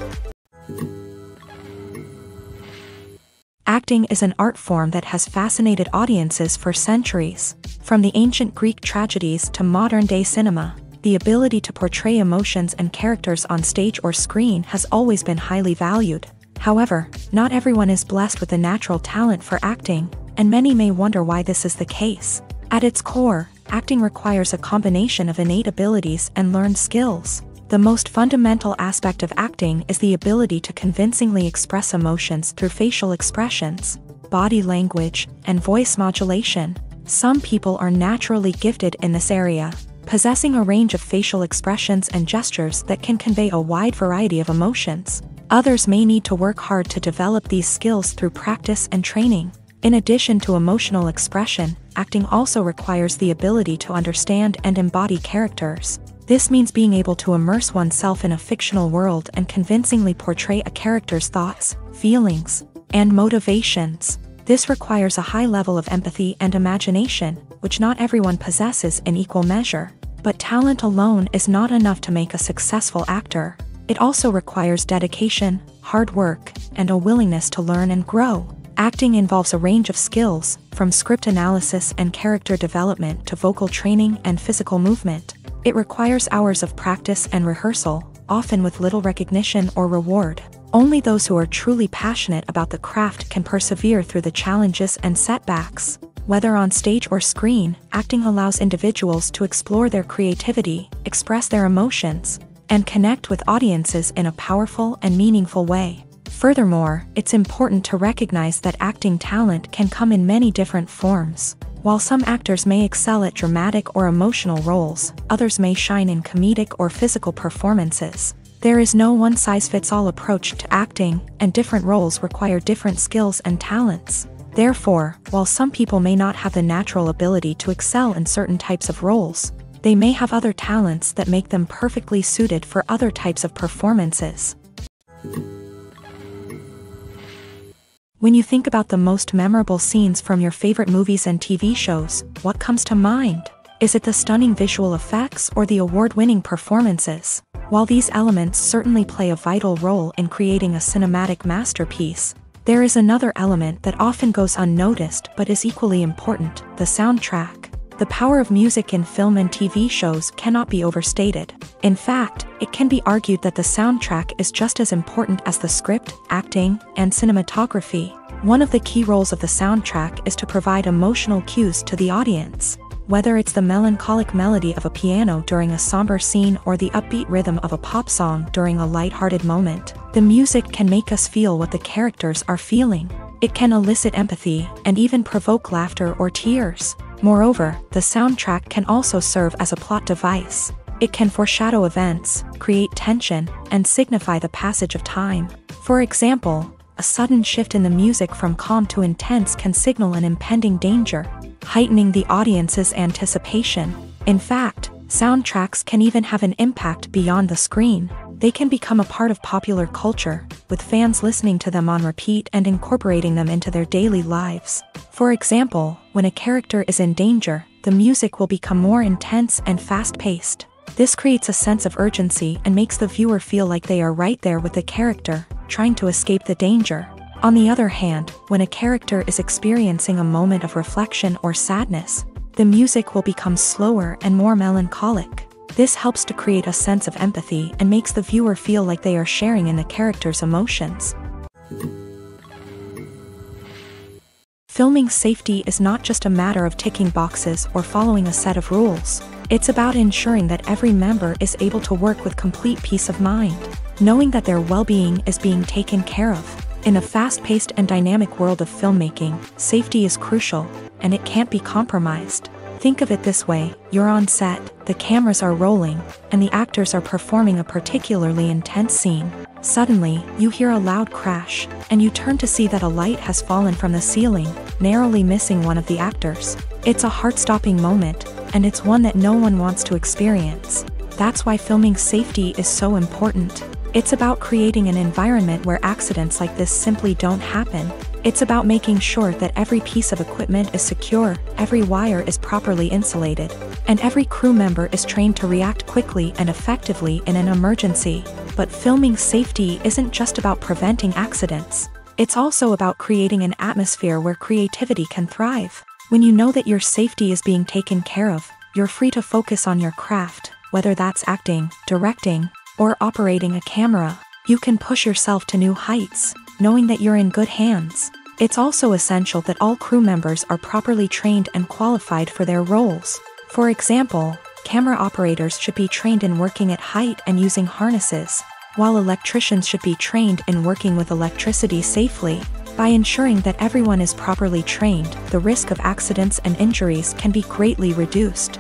Acting is an art form that has fascinated audiences for centuries. From the ancient Greek tragedies to modern-day cinema, the ability to portray emotions and characters on stage or screen has always been highly valued. However, not everyone is blessed with the natural talent for acting, and many may wonder why this is the case. At its core, acting requires a combination of innate abilities and learned skills. The most fundamental aspect of acting is the ability to convincingly express emotions through facial expressions, body language, and voice modulation. Some people are naturally gifted in this area, possessing a range of facial expressions and gestures that can convey a wide variety of emotions. Others may need to work hard to develop these skills through practice and training. In addition to emotional expression, acting also requires the ability to understand and embody characters. This means being able to immerse oneself in a fictional world and convincingly portray a character's thoughts, feelings, and motivations. This requires a high level of empathy and imagination, which not everyone possesses in equal measure. But talent alone is not enough to make a successful actor. It also requires dedication, hard work, and a willingness to learn and grow. Acting involves a range of skills, from script analysis and character development to vocal training and physical movement. It requires hours of practice and rehearsal, often with little recognition or reward. Only those who are truly passionate about the craft can persevere through the challenges and setbacks. Whether on stage or screen, acting allows individuals to explore their creativity, express their emotions, and connect with audiences in a powerful and meaningful way. Furthermore, it's important to recognize that acting talent can come in many different forms. While some actors may excel at dramatic or emotional roles, others may shine in comedic or physical performances. There is no one-size-fits-all approach to acting, and different roles require different skills and talents. Therefore, while some people may not have the natural ability to excel in certain types of roles, they may have other talents that make them perfectly suited for other types of performances. When you think about the most memorable scenes from your favorite movies and TV shows, what comes to mind? Is it the stunning visual effects or the award-winning performances? While these elements certainly play a vital role in creating a cinematic masterpiece, there is another element that often goes unnoticed but is equally important: the soundtrack. The power of music in film and TV shows cannot be overstated. In fact, it can be argued that the soundtrack is just as important as the script, acting, and cinematography. One of the key roles of the soundtrack is to provide emotional cues to the audience. Whether it's the melancholic melody of a piano during a somber scene or the upbeat rhythm of a pop song during a lighthearted moment, the music can make us feel what the characters are feeling. It can elicit empathy and even provoke laughter or tears. Moreover, the soundtrack can also serve as a plot device. It can foreshadow events, create tension, and signify the passage of time. For example, a sudden shift in the music from calm to intense can signal an impending danger, heightening the audience's anticipation. In fact, soundtracks can even have an impact beyond the screen. They can become a part of popular culture, with fans listening to them on repeat and incorporating them into their daily lives. For example, when a character is in danger, the music will become more intense and fast-paced. This creates a sense of urgency and makes the viewer feel like they are right there with the character, trying to escape the danger. On the other hand, when a character is experiencing a moment of reflection or sadness, the music will become slower and more melancholic. This helps to create a sense of empathy and makes the viewer feel like they are sharing in the character's emotions. Filming safety is not just a matter of ticking boxes or following a set of rules. It's about ensuring that every member is able to work with complete peace of mind, knowing that their well-being is being taken care of. In a fast-paced and dynamic world of filmmaking, safety is crucial, and it can't be compromised. Think of it this way: you're on set, the cameras are rolling, and the actors are performing a particularly intense scene. Suddenly, you hear a loud crash, and you turn to see that a light has fallen from the ceiling, narrowly missing one of the actors. It's a heart-stopping moment, and it's one that no one wants to experience. That's why filming safety is so important. It's about creating an environment where accidents like this simply don't happen. It's about making sure that every piece of equipment is secure, every wire is properly insulated, and every crew member is trained to react quickly and effectively in an emergency. But filming safety isn't just about preventing accidents. It's also about creating an atmosphere where creativity can thrive. When you know that your safety is being taken care of, you're free to focus on your craft, whether that's acting, directing, or operating a camera. You can push yourself to new heights, knowing that you're in good hands. It's also essential that all crew members are properly trained and qualified for their roles. For example, camera operators should be trained in working at height and using harnesses, while electricians should be trained in working with electricity safely. By ensuring that everyone is properly trained, the risk of accidents and injuries can be greatly reduced.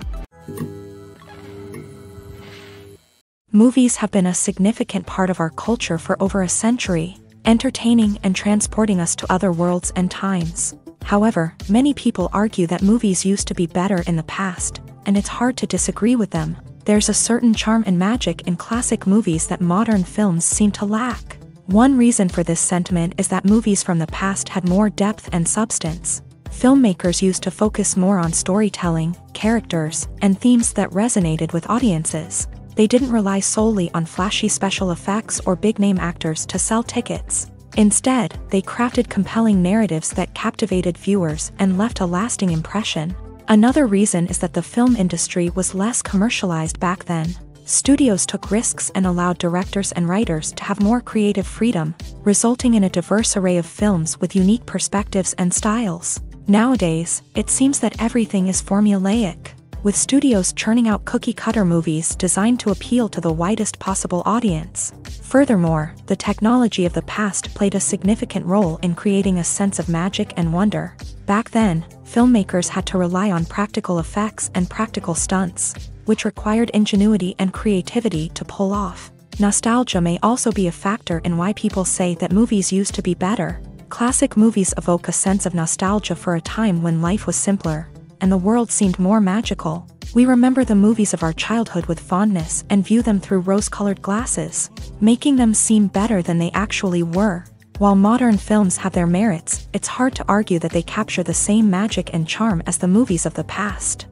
Movies have been a significant part of our culture for over a century, entertaining and transporting us to other worlds and times. However, many people argue that movies used to be better in the past, and it's hard to disagree with them. There's a certain charm and magic in classic movies that modern films seem to lack. One reason for this sentiment is that movies from the past had more depth and substance. Filmmakers used to focus more on storytelling, characters, and themes that resonated with audiences. They didn't rely solely on flashy special effects or big-name actors to sell tickets. Instead, they crafted compelling narratives that captivated viewers and left a lasting impression. Another reason is that the film industry was less commercialized back then. Studios took risks and allowed directors and writers to have more creative freedom, resulting in a diverse array of films with unique perspectives and styles. Nowadays, it seems that everything is formulaic, with studios churning out cookie-cutter movies designed to appeal to the widest possible audience. Furthermore, the technology of the past played a significant role in creating a sense of magic and wonder. Back then, filmmakers had to rely on practical effects and practical stunts, which required ingenuity and creativity to pull off. Nostalgia may also be a factor in why people say that movies used to be better. Classic movies evoke a sense of nostalgia for a time when life was simpler, and the world seemed more magical. We remember the movies of our childhood with fondness and view them through rose-colored glasses, making them seem better than they actually were. While modern films have their merits, it's hard to argue that they capture the same magic and charm as the movies of the past.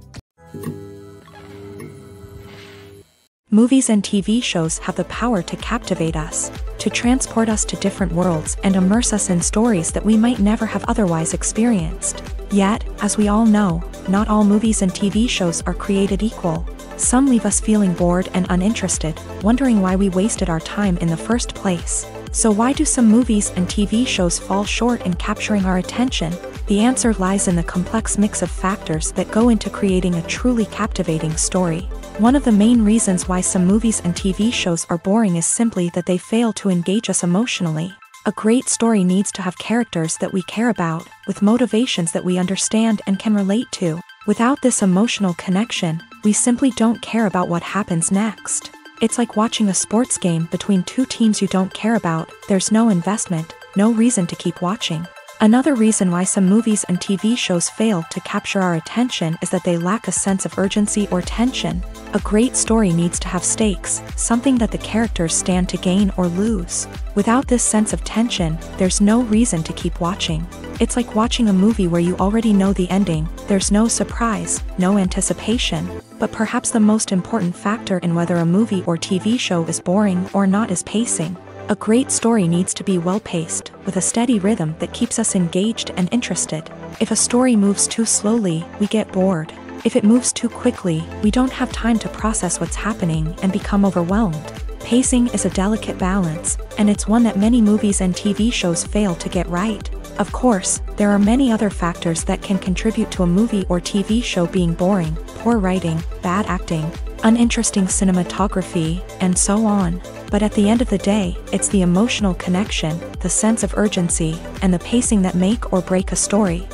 Movies and TV shows have the power to captivate us, to transport us to different worlds and immerse us in stories that we might never have otherwise experienced. Yet, as we all know, not all movies and TV shows are created equal. Some leave us feeling bored and uninterested, wondering why we wasted our time in the first place. So why do some movies and TV shows fall short in capturing our attention? The answer lies in the complex mix of factors that go into creating a truly captivating story. One of the main reasons why some movies and TV shows are boring is simply that they fail to engage us emotionally. A great story needs to have characters that we care about, with motivations that we understand and can relate to. Without this emotional connection, we simply don't care about what happens next. It's like watching a sports game between two teams you don't care about. There's no investment, no reason to keep watching. Another reason why some movies and TV shows fail to capture our attention is that they lack a sense of urgency or tension. A great story needs to have stakes, something that the characters stand to gain or lose. Without this sense of tension, there's no reason to keep watching. It's like watching a movie where you already know the ending. There's no surprise, no anticipation. But perhaps the most important factor in whether a movie or TV show is boring or not is pacing. A great story needs to be well-paced, with a steady rhythm that keeps us engaged and interested. If a story moves too slowly, we get bored. If it moves too quickly, we don't have time to process what's happening and become overwhelmed. Pacing is a delicate balance, and it's one that many movies and TV shows fail to get right. Of course, there are many other factors that can contribute to a movie or TV show being boring: poor writing, bad acting, uninteresting cinematography, and so on. But at the end of the day, it's the emotional connection, the sense of urgency, and the pacing that make or break a story.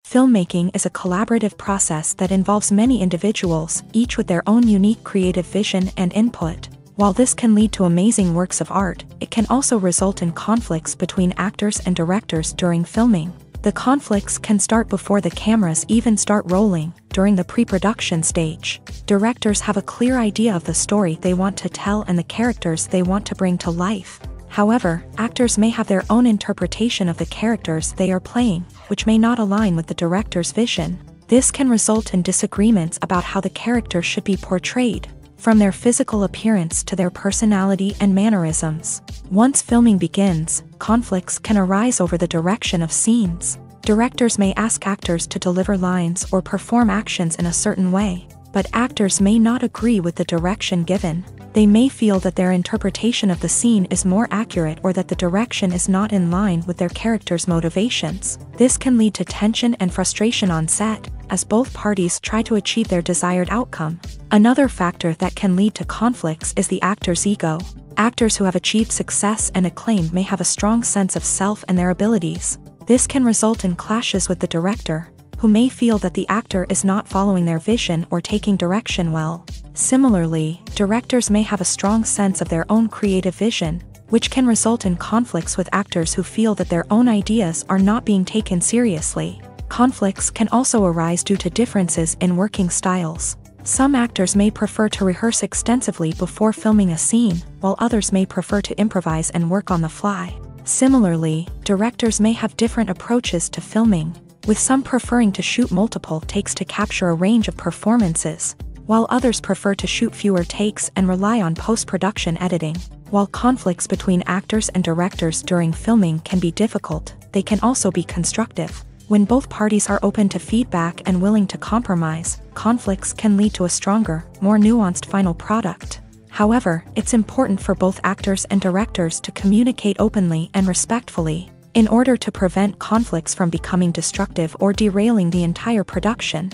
Filmmaking is a collaborative process that involves many individuals, each with their own unique creative vision and input. While this can lead to amazing works of art, it can also result in conflicts between actors and directors during filming. The conflicts can start before the cameras even start rolling, during the pre-production stage. Directors have a clear idea of the story they want to tell and the characters they want to bring to life. However, actors may have their own interpretation of the characters they are playing, which may not align with the director's vision. This can result in disagreements about how the characters should be portrayed, from their physical appearance to their personality and mannerisms. Once filming begins, conflicts can arise over the direction of scenes. Directors may ask actors to deliver lines or perform actions in a certain way, but actors may not agree with the direction given. They may feel that their interpretation of the scene is more accurate or that the direction is not in line with their character's motivations. This can lead to tension and frustration on set, as both parties try to achieve their desired outcome. Another factor that can lead to conflicts is the actor's ego. Actors who have achieved success and acclaim may have a strong sense of self and their abilities. This can result in clashes with the director, who may feel that the actor is not following their vision or taking direction well. Similarly, directors may have a strong sense of their own creative vision, which can result in conflicts with actors who feel that their own ideas are not being taken seriously. Conflicts can also arise due to differences in working styles. Some actors may prefer to rehearse extensively before filming a scene, while others may prefer to improvise and work on the fly. Similarly, directors may have different approaches to filming, with some preferring to shoot multiple takes to capture a range of performances, while others prefer to shoot fewer takes and rely on post-production editing. While conflicts between actors and directors during filming can be difficult, they can also be constructive. When both parties are open to feedback and willing to compromise, conflicts can lead to a stronger, more nuanced final product. However, it's important for both actors and directors to communicate openly and respectfully, in order to prevent conflicts from becoming destructive or derailing the entire production.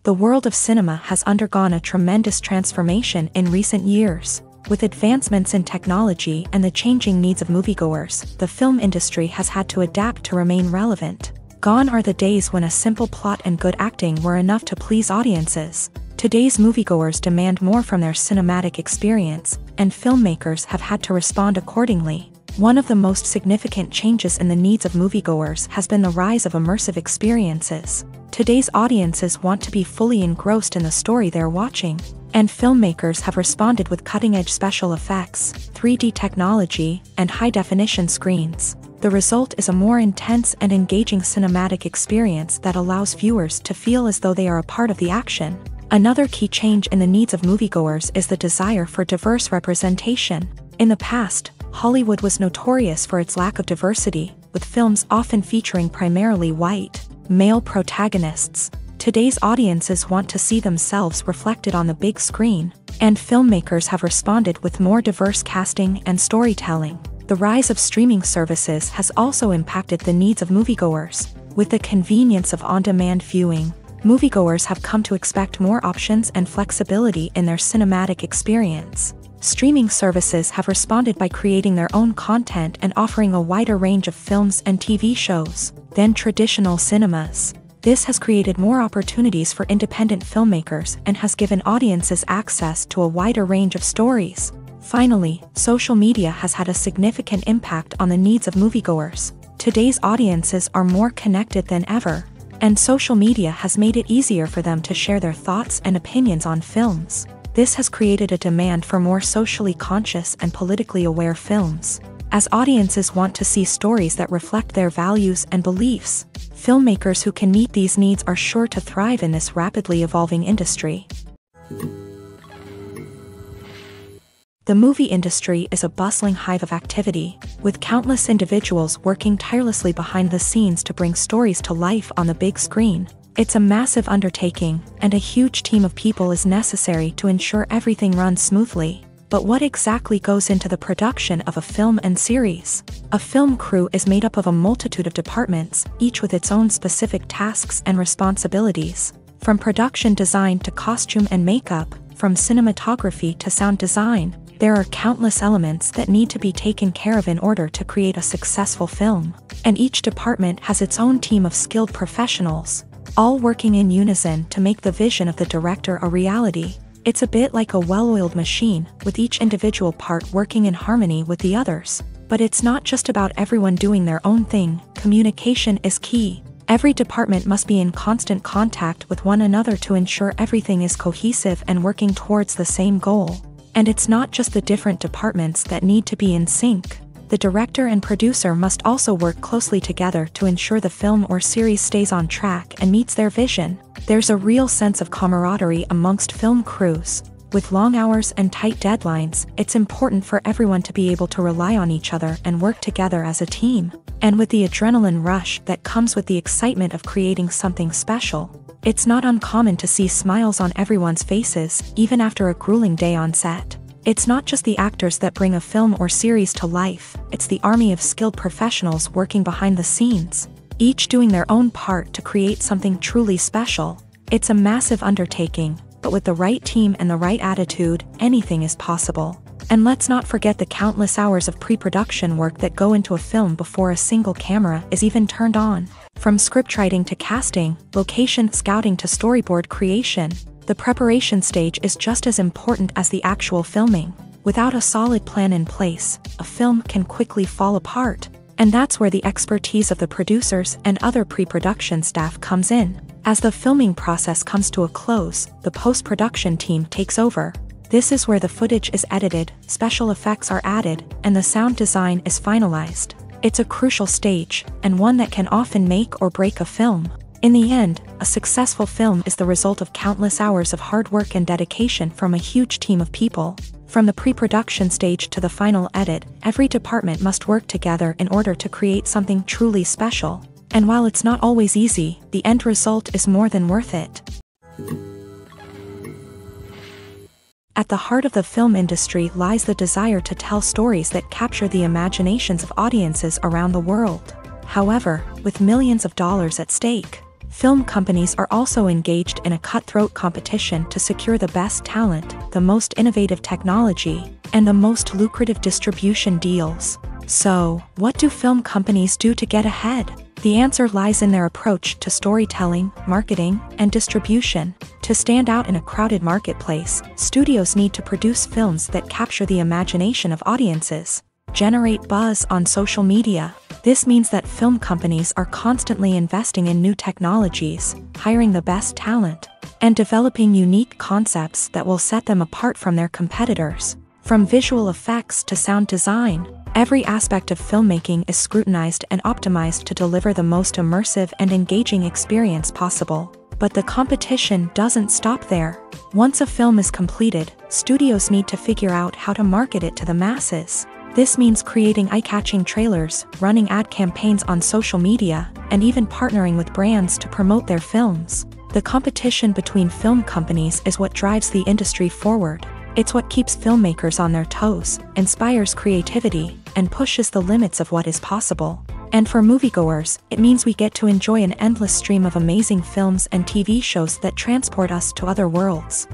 The world of cinema has undergone a tremendous transformation in recent years. With advancements in technology and the changing needs of moviegoers, the film industry has had to adapt to remain relevant. Gone are the days when a simple plot and good acting were enough to please audiences. Today's moviegoers demand more from their cinematic experience, and filmmakers have had to respond accordingly. One of the most significant changes in the needs of moviegoers has been the rise of immersive experiences. Today's audiences want to be fully engrossed in the story they're watching, and filmmakers have responded with cutting-edge special effects, 3D technology, and high-definition screens. The result is a more intense and engaging cinematic experience that allows viewers to feel as though they are a part of the action. Another key change in the needs of moviegoers is the desire for diverse representation. In the past, Hollywood was notorious for its lack of diversity, with films often featuring primarily white, male protagonists. Today's audiences want to see themselves reflected on the big screen, and filmmakers have responded with more diverse casting and storytelling. The rise of streaming services has also impacted the needs of moviegoers. With the convenience of on-demand viewing, moviegoers have come to expect more options and flexibility in their cinematic experience. Streaming services have responded by creating their own content and offering a wider range of films and TV shows than traditional cinemas. This has created more opportunities for independent filmmakers and has given audiences access to a wider range of stories. Finally, social media has had a significant impact on the needs of moviegoers. Today's audiences are more connected than ever, and social media has made it easier for them to share their thoughts and opinions on films. This has created a demand for more socially conscious and politically aware films. As audiences want to see stories that reflect their values and beliefs, filmmakers who can meet these needs are sure to thrive in this rapidly evolving industry. The movie industry is a bustling hive of activity, with countless individuals working tirelessly behind the scenes to bring stories to life on the big screen. It's a massive undertaking, and a huge team of people is necessary to ensure everything runs smoothly. But what exactly goes into the production of a film and series? A film crew is made up of a multitude of departments, each with its own specific tasks and responsibilities. From production design to costume and makeup, from cinematography to sound design, there are countless elements that need to be taken care of in order to create a successful film. And each department has its own team of skilled professionals, all working in unison to make the vision of the director a reality. It's a bit like a well-oiled machine, with each individual part working in harmony with the others. But it's not just about everyone doing their own thing. Communication is key. Every department must be in constant contact with one another to ensure everything is cohesive and working towards the same goal. And it's not just the different departments that need to be in sync. The director and producer must also work closely together to ensure the film or series stays on track and meets their vision. There's a real sense of camaraderie amongst film crews. With long hours and tight deadlines, it's important for everyone to be able to rely on each other and work together as a team. And with the adrenaline rush that comes with the excitement of creating something special, it's not uncommon to see smiles on everyone's faces, even after a grueling day on set. It's not just the actors that bring a film or series to life, it's the army of skilled professionals working behind the scenes, each doing their own part to create something truly special. It's a massive undertaking, but with the right team and the right attitude, anything is possible. And let's not forget the countless hours of pre-production work that go into a film before a single camera is even turned on. From scriptwriting to casting, location scouting to storyboard creation, the preparation stage is just as important as the actual filming. Without a solid plan in place, a film can quickly fall apart. And that's where the expertise of the producers and other pre-production staff comes in. As the filming process comes to a close, the post-production team takes over. This is where the footage is edited, special effects are added, and the sound design is finalized. It's a crucial stage, and one that can often make or break a film. In the end, a successful film is the result of countless hours of hard work and dedication from a huge team of people. From the pre-production stage to the final edit, every department must work together in order to create something truly special. And while it's not always easy, the end result is more than worth it. At the heart of the film industry lies the desire to tell stories that capture the imaginations of audiences around the world. However, with millions of dollars at stake, film companies are also engaged in a cutthroat competition to secure the best talent, the most innovative technology, and the most lucrative distribution deals. So, what do film companies do to get ahead? The answer lies in their approach to storytelling, marketing, and distribution. To stand out in a crowded marketplace, studios need to produce films that capture the imagination of audiences, generate buzz on social media, This means that film companies are constantly investing in new technologies, hiring the best talent, and developing unique concepts that will set them apart from their competitors. From visual effects to sound design, every aspect of filmmaking is scrutinized and optimized to deliver the most immersive and engaging experience possible. But the competition doesn't stop there. Once a film is completed, studios need to figure out how to market it to the masses. This means creating eye-catching trailers, running ad campaigns on social media, and even partnering with brands to promote their films. The competition between film companies is what drives the industry forward. It's what keeps filmmakers on their toes, inspires creativity, and pushes the limits of what is possible. And for moviegoers, it means we get to enjoy an endless stream of amazing films and TV shows that transport us to other worlds.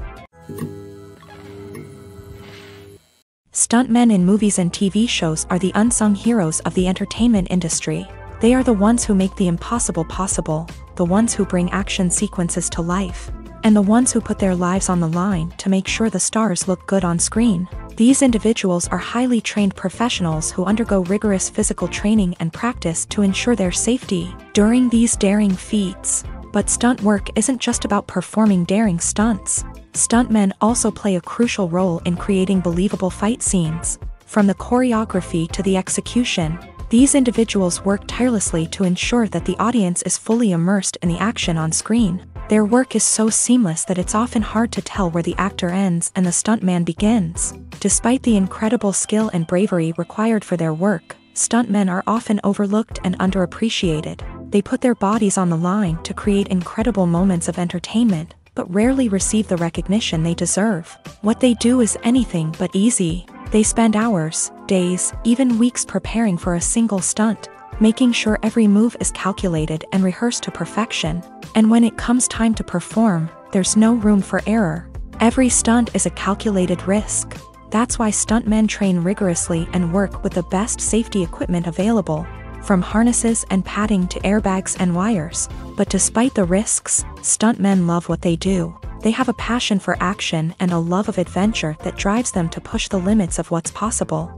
Stuntmen in movies and TV shows are the unsung heroes of the entertainment industry. They are the ones who make the impossible possible, the ones who bring action sequences to life, and the ones who put their lives on the line to make sure the stars look good on screen. These individuals are highly trained professionals who undergo rigorous physical training and practice to ensure their safety during these daring feats. But stunt work isn't just about performing daring stunts. Stuntmen also play a crucial role in creating believable fight scenes. From the choreography to the execution, these individuals work tirelessly to ensure that the audience is fully immersed in the action on screen. Their work is so seamless that it's often hard to tell where the actor ends and the stuntman begins. Despite the incredible skill and bravery required for their work, stuntmen are often overlooked and underappreciated. They put their bodies on the line to create incredible moments of entertainment, but rarely receive the recognition they deserve. What they do is anything but easy. They spend hours, days, even weeks preparing for a single stunt, making sure every move is calculated and rehearsed to perfection. And when it comes time to perform, there's no room for error. Every stunt is a calculated risk. That's why stuntmen train rigorously and work with the best safety equipment available, from harnesses and padding to airbags and wires. But despite the risks, stuntmen love what they do. They have a passion for action and a love of adventure that drives them to push the limits of what's possible.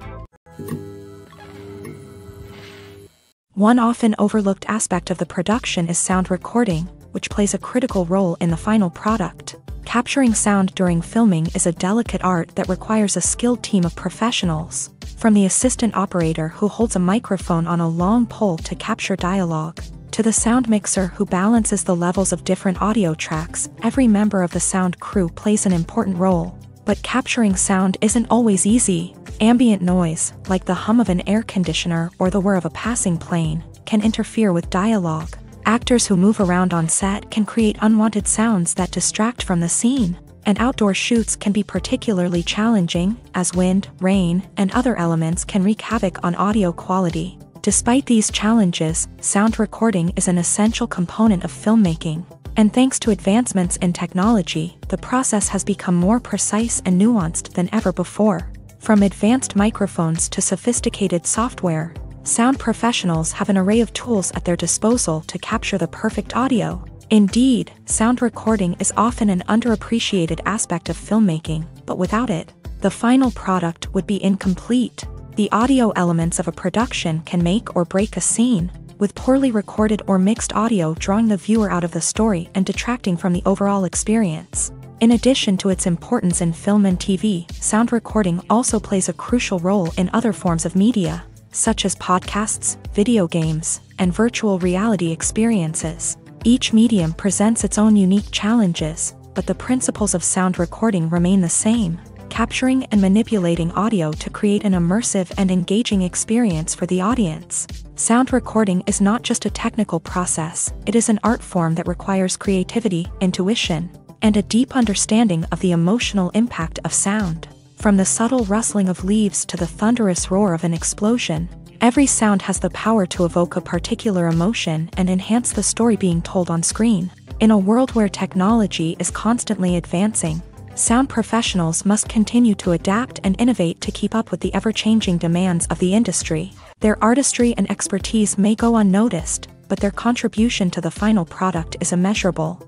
One often overlooked aspect of the production is sound recording, which plays a critical role in the final product. Capturing sound during filming is a delicate art that requires a skilled team of professionals. From the assistant operator who holds a microphone on a long pole to capture dialogue, to the sound mixer who balances the levels of different audio tracks, every member of the sound crew plays an important role. But capturing sound isn't always easy. Ambient noise, like the hum of an air conditioner or the whir of a passing plane, can interfere with dialogue. Actors who move around on set can create unwanted sounds that distract from the scene. And outdoor shoots can be particularly challenging, as wind, rain, and other elements can wreak havoc on audio quality. Despite these challenges, sound recording is an essential component of filmmaking. And thanks to advancements in technology, the process has become more precise and nuanced than ever before. From advanced microphones to sophisticated software, sound professionals have an array of tools at their disposal to capture the perfect audio. Indeed, sound recording is often an underappreciated aspect of filmmaking, but without it, the final product would be incomplete. The audio elements of a production can make or break a scene, with poorly recorded or mixed audio drawing the viewer out of the story and detracting from the overall experience. In addition to its importance in film and TV, sound recording also plays a crucial role in other forms of media, such as podcasts, video games, and virtual reality experiences. Each medium presents its own unique challenges, but the principles of sound recording remain the same, capturing and manipulating audio to create an immersive and engaging experience for the audience. Sound recording is not just a technical process, it is an art form that requires creativity, intuition, and a deep understanding of the emotional impact of sound. From the subtle rustling of leaves to the thunderous roar of an explosion, every sound has the power to evoke a particular emotion and enhance the story being told on screen. In a world where technology is constantly advancing, sound professionals must continue to adapt and innovate to keep up with the ever-changing demands of the industry. Their artistry and expertise may go unnoticed, but their contribution to the final product is immeasurable.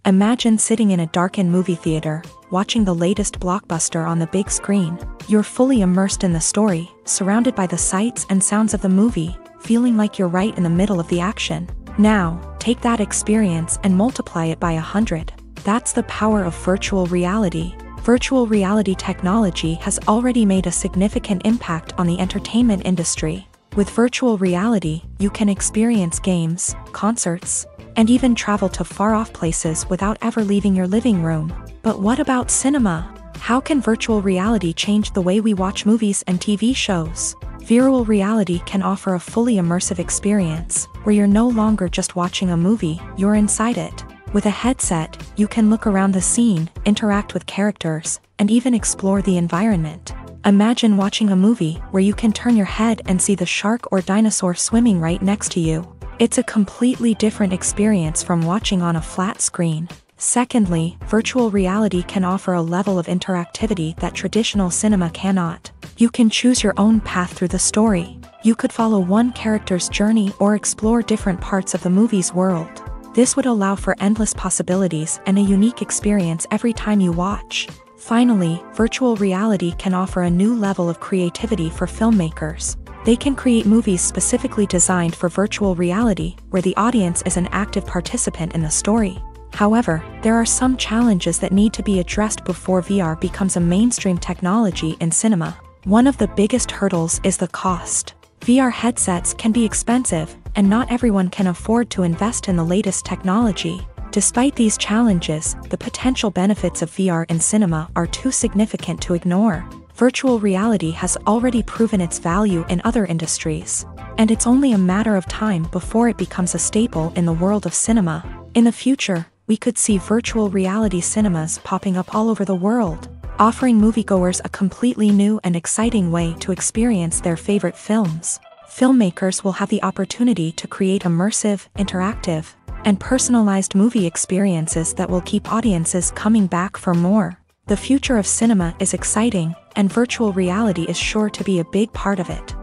Imagine sitting in a darkened movie theater, watching the latest blockbuster on the big screen. You're fully immersed in the story, surrounded by the sights and sounds of the movie, feeling like you're right in the middle of the action. Now, take that experience and multiply it by 100. That's the power of virtual reality. Virtual reality technology has already made a significant impact on the entertainment industry. With virtual reality, you can experience games, concerts, and even travel to far-off places without ever leaving your living room. But what about cinema? How can virtual reality change the way we watch movies and TV shows? Virtual reality can offer a fully immersive experience, where you're no longer just watching a movie, you're inside it. With a headset, you can look around the scene, interact with characters, and even explore the environment. Imagine watching a movie where you can turn your head and see the shark or dinosaur swimming right next to you. It's a completely different experience from watching on a flat screen. Secondly, virtual reality can offer a level of interactivity that traditional cinema cannot. You can choose your own path through the story. You could follow one character's journey or explore different parts of the movie's world. This would allow for endless possibilities and a unique experience every time you watch. Finally, virtual reality can offer a new level of creativity for filmmakers. They can create movies specifically designed for virtual reality, where the audience is an active participant in the story. However, there are some challenges that need to be addressed before VR becomes a mainstream technology in cinema. One of the biggest hurdles is the cost. VR headsets can be expensive, and not everyone can afford to invest in the latest technology. Despite these challenges, the potential benefits of VR in cinema are too significant to ignore. Virtual reality has already proven its value in other industries, and it's only a matter of time before it becomes a staple in the world of cinema. In the future, we could see virtual reality cinemas popping up all over the world, offering moviegoers a completely new and exciting way to experience their favorite films. Filmmakers will have the opportunity to create immersive, interactive, and personalized movie experiences that will keep audiences coming back for more. The future of cinema is exciting, and virtual reality is sure to be a big part of it.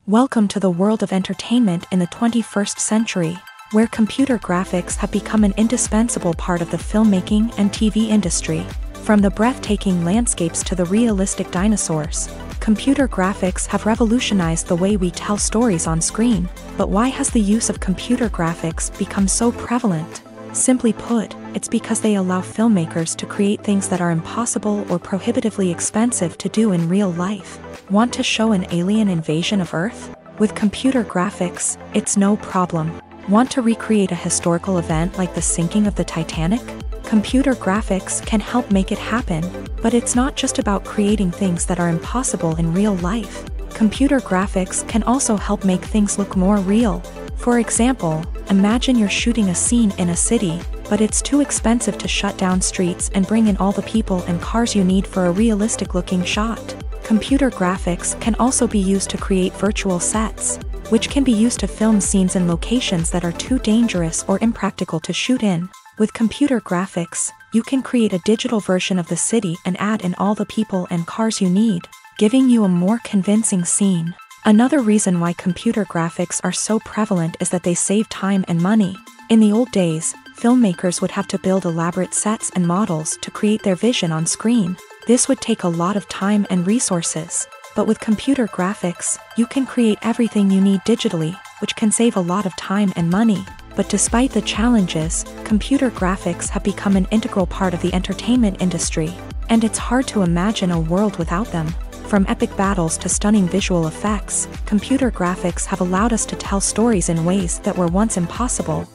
Welcome to the world of entertainment in the 21st century, where computer graphics have become an indispensable part of the filmmaking and TV industry. From the breathtaking landscapes to the realistic dinosaurs, computer graphics have revolutionized the way we tell stories on screen. But why has the use of computer graphics become so prevalent? Simply put, it's because they allow filmmakers to create things that are impossible or prohibitively expensive to do in real life. Want to show an alien invasion of Earth? With computer graphics, it's no problem. Want to recreate a historical event like the sinking of the Titanic? Computer graphics can help make it happen, but it's not just about creating things that are impossible in real life. Computer graphics can also help make things look more real. For example, imagine you're shooting a scene in a city, but it's too expensive to shut down streets and bring in all the people and cars you need for a realistic-looking shot. Computer graphics can also be used to create virtual sets, which can be used to film scenes in locations that are too dangerous or impractical to shoot in. With computer graphics, you can create a digital version of the city and add in all the people and cars you need, giving you a more convincing scene. Another reason why computer graphics are so prevalent is that they save time and money. In the old days, filmmakers would have to build elaborate sets and models to create their vision on screen. This would take a lot of time and resources. But with computer graphics, you can create everything you need digitally, which can save a lot of time and money. But despite the challenges, computer graphics have become an integral part of the entertainment industry, and it's hard to imagine a world without them. From epic battles to stunning visual effects, computer graphics have allowed us to tell stories in ways that were once impossible.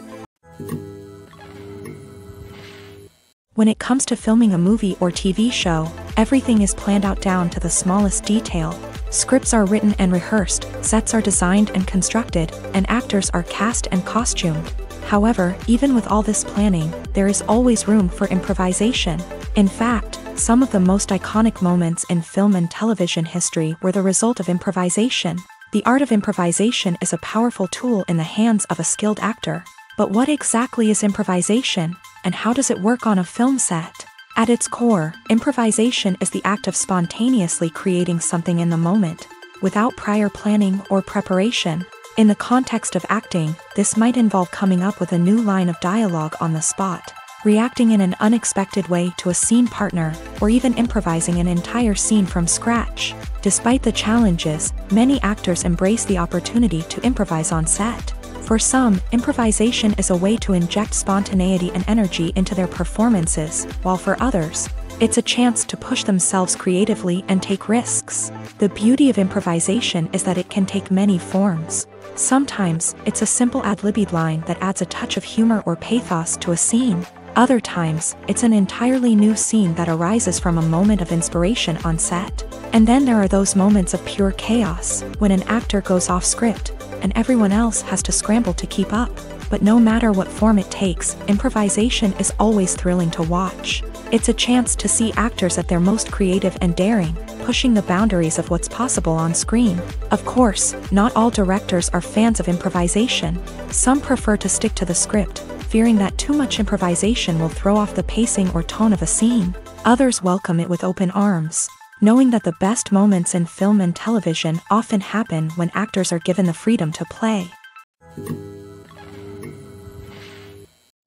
When it comes to filming a movie or TV show, everything is planned out down to the smallest detail. Scripts are written and rehearsed, sets are designed and constructed, and actors are cast and costumed. However, even with all this planning, there is always room for improvisation. In fact, some of the most iconic moments in film and television history were the result of improvisation. The art of improvisation is a powerful tool in the hands of a skilled actor. But what exactly is improvisation, and how does it work on a film set? At its core, improvisation is the act of spontaneously creating something in the moment, without prior planning or preparation. In the context of acting, this might involve coming up with a new line of dialogue on the spot, reacting in an unexpected way to a scene partner, or even improvising an entire scene from scratch. Despite the challenges, many actors embrace the opportunity to improvise on set. For some, improvisation is a way to inject spontaneity and energy into their performances, while for others, it's a chance to push themselves creatively and take risks. The beauty of improvisation is that it can take many forms. Sometimes, it's a simple ad-libbed line that adds a touch of humor or pathos to a scene. Other times, it's an entirely new scene that arises from a moment of inspiration on set. And then there are those moments of pure chaos, when an actor goes off script, and everyone else has to scramble to keep up. But no matter what form it takes, improvisation is always thrilling to watch. It's a chance to see actors at their most creative and daring, pushing the boundaries of what's possible on screen. Of course, not all directors are fans of improvisation. Some prefer to stick to the script, fearing that too much improvisation will throw off the pacing or tone of a scene. Others welcome it with open arms, knowing that the best moments in film and television often happen when actors are given the freedom to play.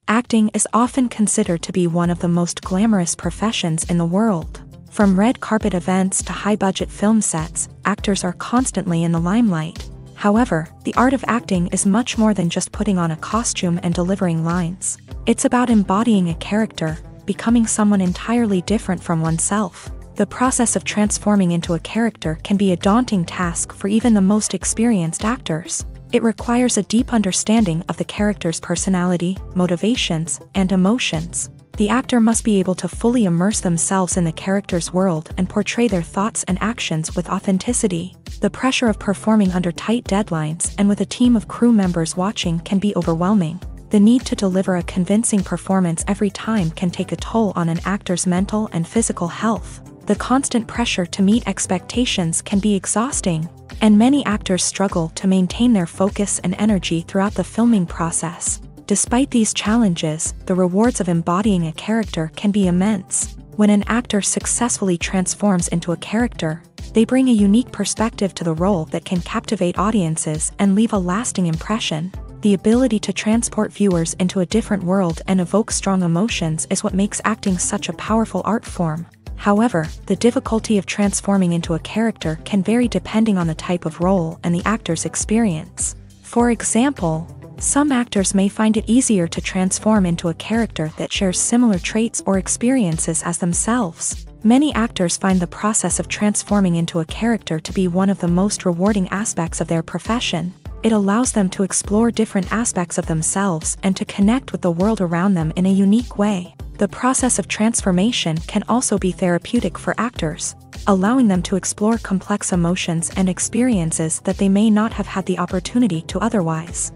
Acting is often considered to be one of the most glamorous professions in the world. From red carpet events to high-budget film sets, actors are constantly in the limelight. However, the art of acting is much more than just putting on a costume and delivering lines. It's about embodying a character, becoming someone entirely different from oneself. The process of transforming into a character can be a daunting task for even the most experienced actors. It requires a deep understanding of the character's personality, motivations, and emotions. The actor must be able to fully immerse themselves in the character's world and portray their thoughts and actions with authenticity. The pressure of performing under tight deadlines and with a team of crew members watching can be overwhelming. The need to deliver a convincing performance every time can take a toll on an actor's mental and physical health. The constant pressure to meet expectations can be exhausting, and many actors struggle to maintain their focus and energy throughout the filming process. Despite these challenges, the rewards of embodying a character can be immense. When an actor successfully transforms into a character, they bring a unique perspective to the role that can captivate audiences and leave a lasting impression. The ability to transport viewers into a different world and evoke strong emotions is what makes acting such a powerful art form. However, the difficulty of transforming into a character can vary depending on the type of role and the actor's experience. For example, some actors may find it easier to transform into a character that shares similar traits or experiences as themselves. Many actors find the process of transforming into a character to be one of the most rewarding aspects of their profession. It allows them to explore different aspects of themselves and to connect with the world around them in a unique way. The process of transformation can also be therapeutic for actors, allowing them to explore complex emotions and experiences that they may not have had the opportunity to otherwise.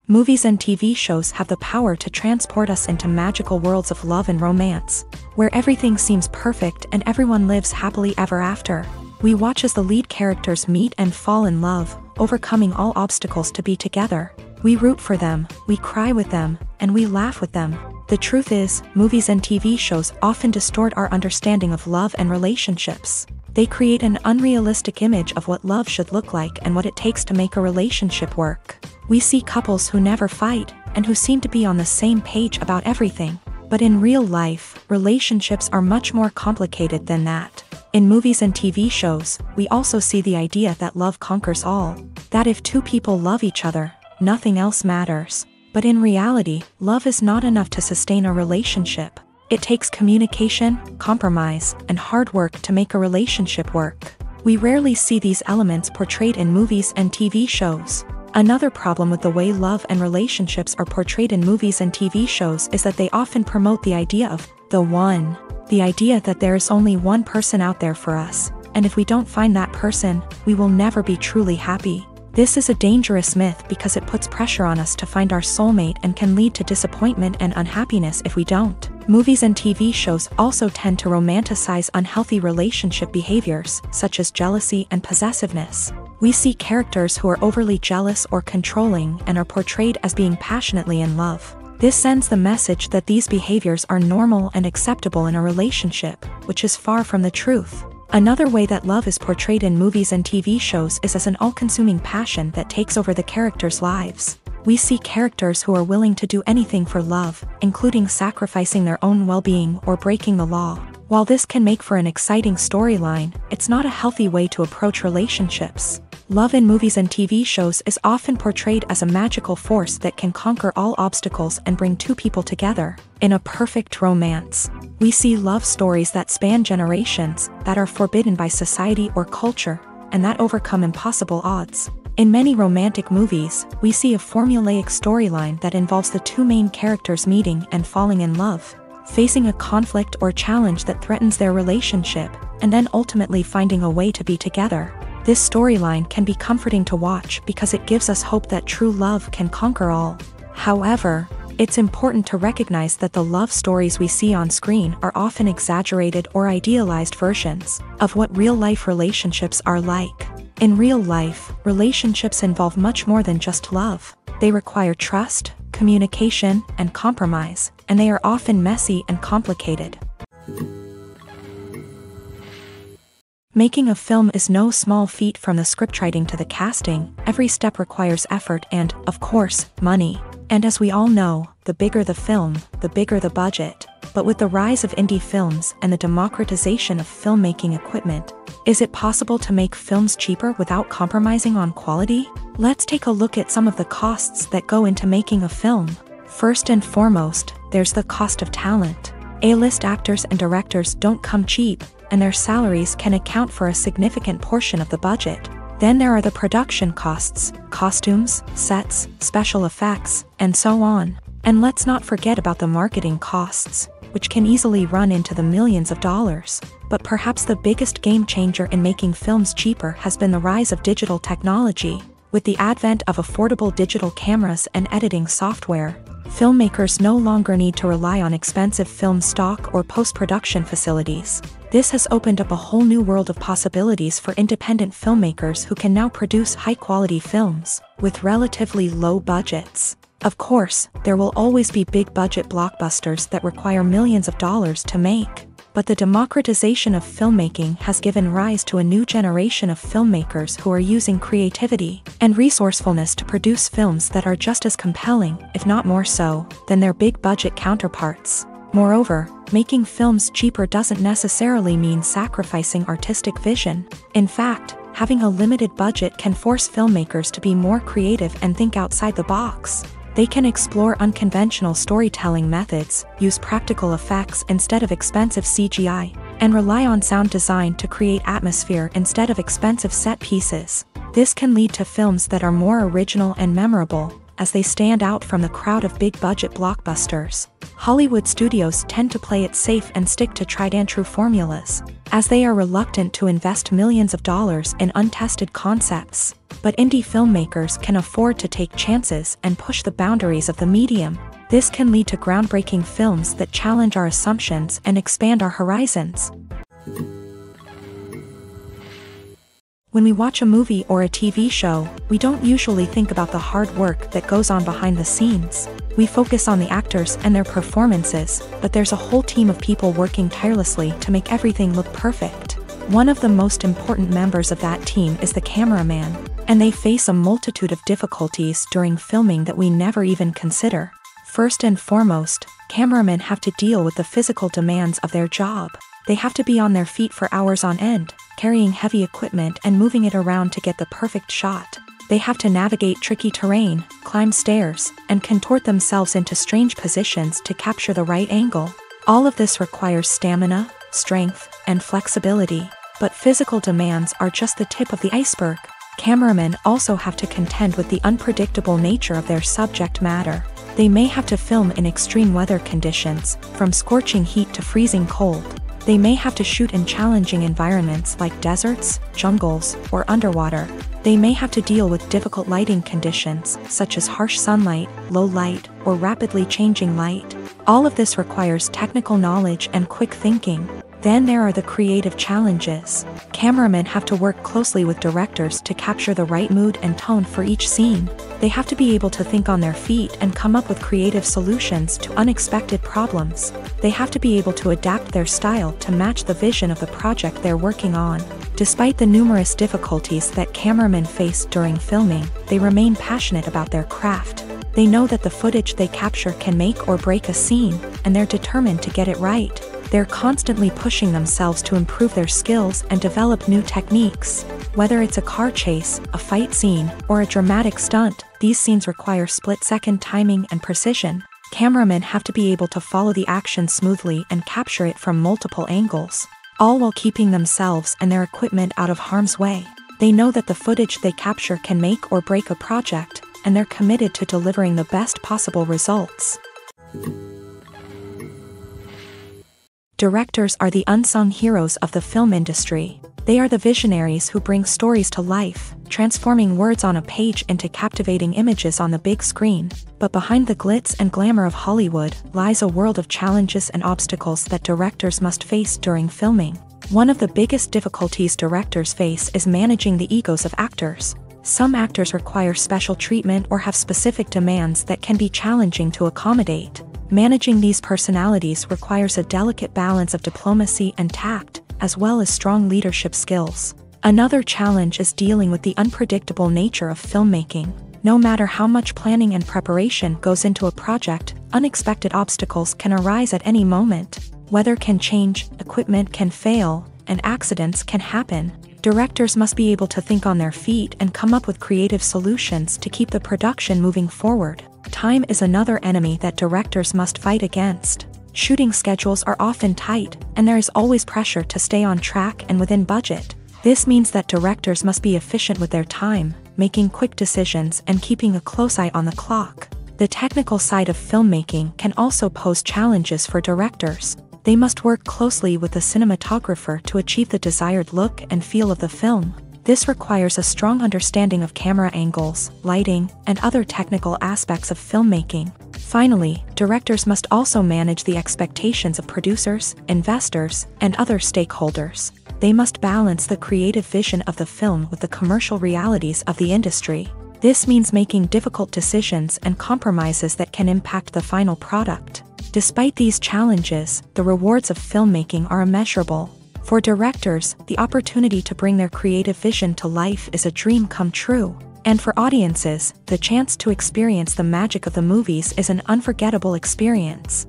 Movies and TV shows have the power to transport us into magical worlds of love and romance, where everything seems perfect and everyone lives happily ever after. We watch as the lead characters meet and fall in love, overcoming all obstacles to be together. We root for them, we cry with them, and we laugh with them. The truth is, movies and TV shows often distort our understanding of love and relationships. They create an unrealistic image of what love should look like and what it takes to make a relationship work. We see couples who never fight, and who seem to be on the same page about everything. But in real life, relationships are much more complicated than that. In movies and TV shows, we also see the idea that love conquers all. That if two people love each other, nothing else matters. But in reality, love is not enough to sustain a relationship. It takes communication, compromise, and hard work to make a relationship work. We rarely see these elements portrayed in movies and TV shows. Another problem with the way love and relationships are portrayed in movies and TV shows is that they often promote the idea of the one. The idea that there is only one person out there for us, and if we don't find that person, we will never be truly happy. This is a dangerous myth because it puts pressure on us to find our soulmate and can lead to disappointment and unhappiness if we don't. Movies and TV shows also tend to romanticize unhealthy relationship behaviors, such as jealousy and possessiveness. We see characters who are overly jealous or controlling and are portrayed as being passionately in love. This sends the message that these behaviors are normal and acceptable in a relationship, which is far from the truth. Another way that love is portrayed in movies and TV shows is as an all-consuming passion that takes over the characters' lives. We see characters who are willing to do anything for love, including sacrificing their own well-being or breaking the law. While this can make for an exciting storyline, it's not a healthy way to approach relationships. Love in movies and TV shows is often portrayed as a magical force that can conquer all obstacles and bring two people together. In a perfect romance, we see love stories that span generations, that are forbidden by society or culture, and that overcome impossible odds. In many romantic movies, we see a formulaic storyline that involves the two main characters meeting and falling in love, facing a conflict or challenge that threatens their relationship, and then ultimately finding a way to be together. This storyline can be comforting to watch because it gives us hope that true love can conquer all. However, it's important to recognize that the love stories we see on screen are often exaggerated or idealized versions of what real-life relationships are like. In real life, relationships involve much more than just love. They require trust, communication, and compromise, and they are often messy and complicated. Making a film is no small feat. From the scriptwriting to the casting, every step requires effort and, of course, money. And as we all know, the bigger the film, the bigger the budget. But with the rise of indie films and the democratization of filmmaking equipment, is it possible to make films cheaper without compromising on quality? Let's take a look at some of the costs that go into making a film. First and foremost, there's the cost of talent. A-list actors and directors don't come cheap, and their salaries can account for a significant portion of the budget. Then there are the production costs, costumes, sets, special effects, and so on. And let's not forget about the marketing costs, which can easily run into the millions of dollars. But perhaps the biggest game changer in making films cheaper has been the rise of digital technology. With the advent of affordable digital cameras and editing software, filmmakers no longer need to rely on expensive film stock or post-production facilities. This has opened up a whole new world of possibilities for independent filmmakers who can now produce high-quality films with relatively low budgets. Of course, there will always be big-budget blockbusters that require millions of dollars to make. But the democratization of filmmaking has given rise to a new generation of filmmakers who are using creativity and resourcefulness to produce films that are just as compelling, if not more so, than their big-budget counterparts. Moreover, making films cheaper doesn't necessarily mean sacrificing artistic vision. In fact, having a limited budget can force filmmakers to be more creative and think outside the box. They can explore unconventional storytelling methods, use practical effects instead of expensive CGI, and rely on sound design to create atmosphere instead of expensive set pieces. This can lead to films that are more original and memorable, as they stand out from the crowd of big-budget blockbusters. Hollywood studios tend to play it safe and stick to tried-and-true formulas, as they are reluctant to invest millions of dollars in untested concepts. But indie filmmakers can afford to take chances and push the boundaries of the medium. This can lead to groundbreaking films that challenge our assumptions and expand our horizons. When we watch a movie or a TV show, we don't usually think about the hard work that goes on behind the scenes. We focus on the actors and their performances, but there's a whole team of people working tirelessly to make everything look perfect. One of the most important members of that team is the cameraman, and they face a multitude of difficulties during filming that we never even consider. First and foremost, cameramen have to deal with the physical demands of their job. They have to be on their feet for hours on end, carrying heavy equipment and moving it around to get the perfect shot. They have to navigate tricky terrain, climb stairs, and contort themselves into strange positions to capture the right angle. All of this requires stamina, strength, and flexibility. But physical demands are just the tip of the iceberg. Cameramen also have to contend with the unpredictable nature of their subject matter. They may have to film in extreme weather conditions, from scorching heat to freezing cold. They may have to shoot in challenging environments like deserts, jungles, or underwater. They may have to deal with difficult lighting conditions, such as harsh sunlight, low light, or rapidly changing light. All of this requires technical knowledge and quick thinking. Then there are the creative challenges. Cameramen have to work closely with directors to capture the right mood and tone for each scene. They have to be able to think on their feet and come up with creative solutions to unexpected problems. They have to be able to adapt their style to match the vision of the project they're working on. Despite the numerous difficulties that cameramen face during filming, they remain passionate about their craft. They know that the footage they capture can make or break a scene, and they're determined to get it right. They're constantly pushing themselves to improve their skills and develop new techniques. Whether it's a car chase, a fight scene, or a dramatic stunt, these scenes require split-second timing and precision. Cameramen have to be able to follow the action smoothly and capture it from multiple angles, all while keeping themselves and their equipment out of harm's way. They know that the footage they capture can make or break a project, and they're committed to delivering the best possible results. Directors are the unsung heroes of the film industry. They are the visionaries who bring stories to life, transforming words on a page into captivating images on the big screen. But behind the glitz and glamour of Hollywood lies a world of challenges and obstacles that directors must face during filming. One of the biggest difficulties directors face is managing the egos of actors. Some actors require special treatment or have specific demands that can be challenging to accommodate. Managing these personalities requires a delicate balance of diplomacy and tact, as well as strong leadership skills. Another challenge is dealing with the unpredictable nature of filmmaking. No matter how much planning and preparation goes into a project, unexpected obstacles can arise at any moment. Weather can change, equipment can fail, and accidents can happen. Directors must be able to think on their feet and come up with creative solutions to keep the production moving forward. Time is another enemy that directors must fight against. Shooting schedules are often tight, and there is always pressure to stay on track and within budget. This means that directors must be efficient with their time, making quick decisions and keeping a close eye on the clock. The technical side of filmmaking can also pose challenges for directors. They must work closely with the cinematographer to achieve the desired look and feel of the film. This requires a strong understanding of camera angles, lighting, and other technical aspects of filmmaking. Finally, directors must also manage the expectations of producers, investors, and other stakeholders. They must balance the creative vision of the film with the commercial realities of the industry. This means making difficult decisions and compromises that can impact the final product. Despite these challenges, the rewards of filmmaking are immeasurable. For directors, the opportunity to bring their creative vision to life is a dream come true. And for audiences, the chance to experience the magic of the movies is an unforgettable experience.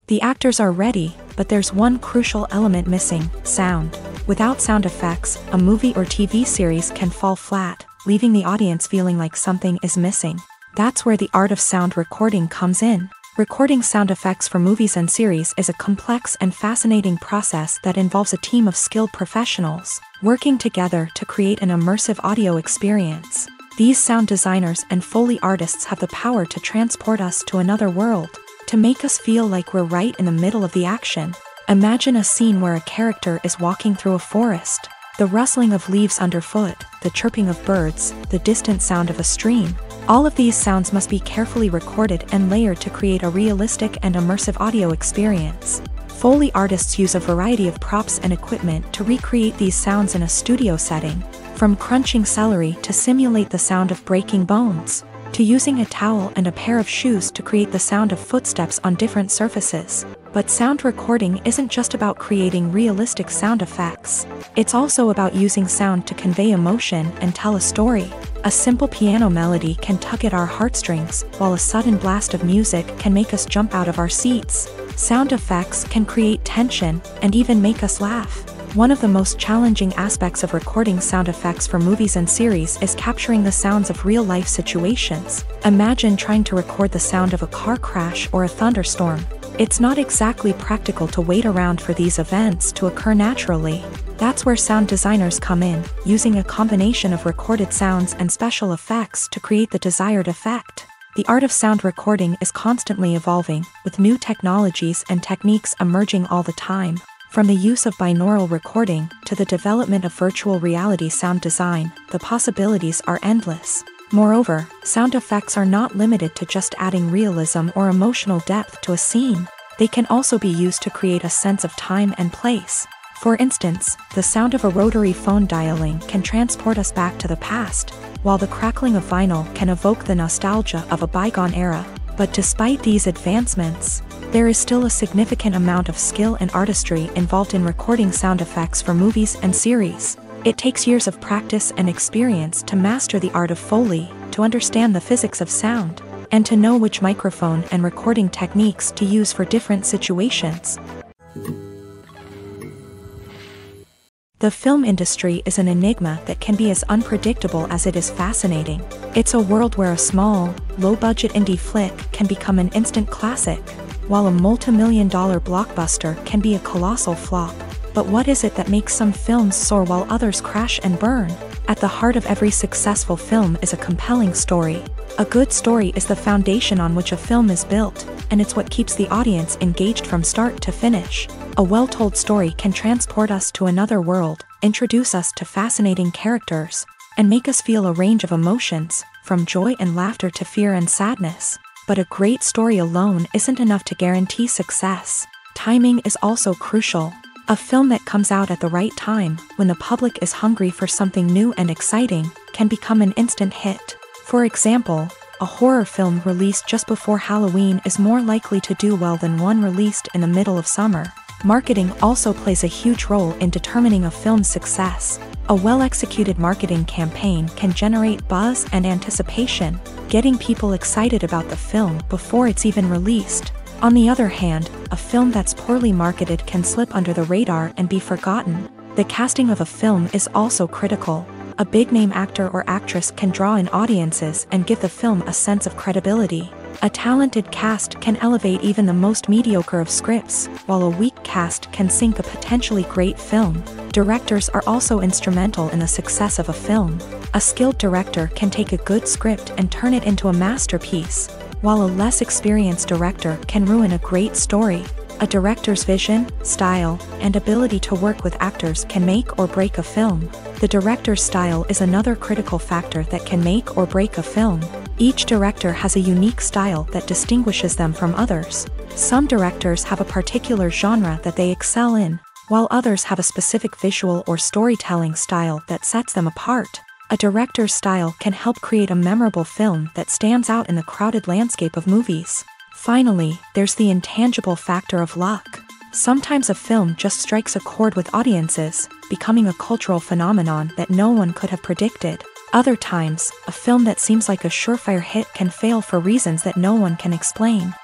The actors are ready, but there's one crucial element missing: sound. Without sound effects, a movie or TV series can fall flat, leaving the audience feeling like something is missing. That's where the art of sound recording comes in. Recording sound effects for movies and series is a complex and fascinating process that involves a team of skilled professionals working together to create an immersive audio experience. These sound designers and Foley artists have the power to transport us to another world, to make us feel like we're right in the middle of the action. Imagine a scene where a character is walking through a forest. The rustling of leaves underfoot, the chirping of birds, the distant sound of a stream. All of these sounds must be carefully recorded and layered to create a realistic and immersive audio experience. Foley artists use a variety of props and equipment to recreate these sounds in a studio setting, from crunching celery to simulate the sound of breaking bones, to using a towel and a pair of shoes to create the sound of footsteps on different surfaces. But sound recording isn't just about creating realistic sound effects. It's also about using sound to convey emotion and tell a story. A simple piano melody can tug at our heartstrings, while a sudden blast of music can make us jump out of our seats. Sound effects can create tension and even make us laugh. One of the most challenging aspects of recording sound effects for movies and series is capturing the sounds of real-life situations. Imagine trying to record the sound of a car crash or a thunderstorm. It's not exactly practical to wait around for these events to occur naturally. That's where sound designers come in, using a combination of recorded sounds and special effects to create the desired effect. The art of sound recording is constantly evolving, with new technologies and techniques emerging all the time. From the use of binaural recording to the development of virtual reality sound design, the possibilities are endless. Moreover, sound effects are not limited to just adding realism or emotional depth to a scene. They can also be used to create a sense of time and place. For instance, the sound of a rotary phone dialing can transport us back to the past, while the crackling of vinyl can evoke the nostalgia of a bygone era. But despite these advancements, there is still a significant amount of skill and artistry involved in recording sound effects for movies and series. It takes years of practice and experience to master the art of Foley, to understand the physics of sound, and to know which microphone and recording techniques to use for different situations. The film industry is an enigma that can be as unpredictable as it is fascinating. It's a world where a small, low-budget indie flick can become an instant classic, while a multi-million-dollar blockbuster can be a colossal flop. But what is it that makes some films soar while others crash and burn? At the heart of every successful film is a compelling story. A good story is the foundation on which a film is built, and it's what keeps the audience engaged from start to finish. A well-told story can transport us to another world, introduce us to fascinating characters, and make us feel a range of emotions, from joy and laughter to fear and sadness. But a great story alone isn't enough to guarantee success. Timing is also crucial. A film that comes out at the right time, when the public is hungry for something new and exciting, can become an instant hit. For example, a horror film released just before Halloween is more likely to do well than one released in the middle of summer. Marketing also plays a huge role in determining a film's success. A well-executed marketing campaign can generate buzz and anticipation, getting people excited about the film before it's even released. On the other hand, a film that's poorly marketed can slip under the radar and be forgotten. The casting of a film is also critical. A big-name actor or actress can draw in audiences and give the film a sense of credibility. A talented cast can elevate even the most mediocre of scripts, while a weak cast can sink a potentially great film. Directors are also instrumental in the success of a film. A skilled director can take a good script and turn it into a masterpiece, while a less experienced director can ruin a great story. A director's vision, style, and ability to work with actors can make or break a film. The director's style is another critical factor that can make or break a film. Each director has a unique style that distinguishes them from others. Some directors have a particular genre that they excel in, while others have a specific visual or storytelling style that sets them apart. A director's style can help create a memorable film that stands out in the crowded landscape of movies. Finally, there's the intangible factor of luck. Sometimes a film just strikes a chord with audiences, becoming a cultural phenomenon that no one could have predicted. Other times, a film that seems like a surefire hit can fail for reasons that no one can explain.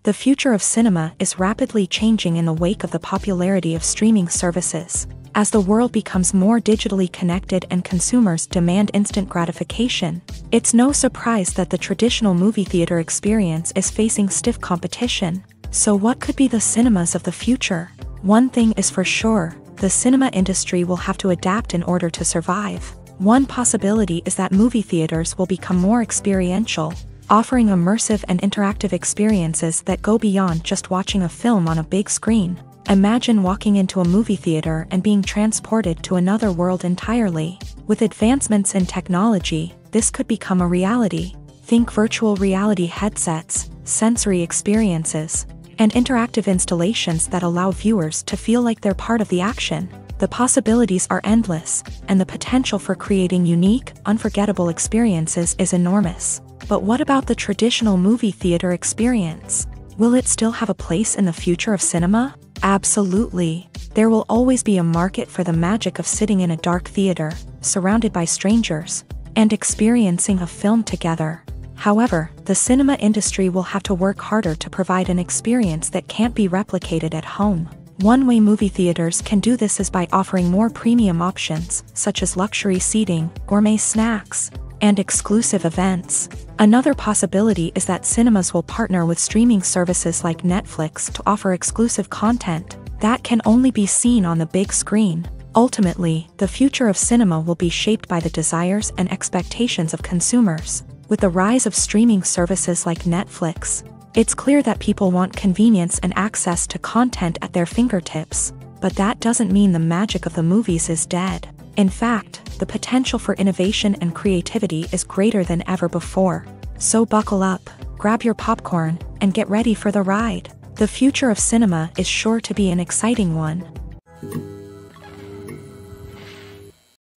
The future of cinema is rapidly changing in the wake of the popularity of streaming services. As the world becomes more digitally connected and consumers demand instant gratification, it's no surprise that the traditional movie theater experience is facing stiff competition. So what could be the cinemas of the future? One thing is for sure, the cinema industry will have to adapt in order to survive. One possibility is that movie theaters will become more experiential, offering immersive and interactive experiences that go beyond just watching a film on a big screen. Imagine walking into a movie theater and being transported to another world entirely. With advancements in technology, this could become a reality. Think virtual reality headsets, sensory experiences, and interactive installations that allow viewers to feel like they're part of the action. The possibilities are endless, and the potential for creating unique, unforgettable experiences is enormous. But what about the traditional movie theater experience? Will it still have a place in the future of cinema? Absolutely. There will always be a market for the magic of sitting in a dark theater, surrounded by strangers, and experiencing a film together. However, the cinema industry will have to work harder to provide an experience that can't be replicated at home. One way movie theaters can do this is by offering more premium options, such as luxury seating, gourmet snacks, and exclusive events. Another possibility is that cinemas will partner with streaming services like Netflix to offer exclusive content that can only be seen on the big screen. Ultimately, the future of cinema will be shaped by the desires and expectations of consumers. With the rise of streaming services like Netflix, it's clear that people want convenience and access to content at their fingertips. But that doesn't mean the magic of the movies is dead. In fact, the potential for innovation and creativity is greater than ever before. So buckle up, grab your popcorn, and get ready for the ride. The future of cinema is sure to be an exciting one.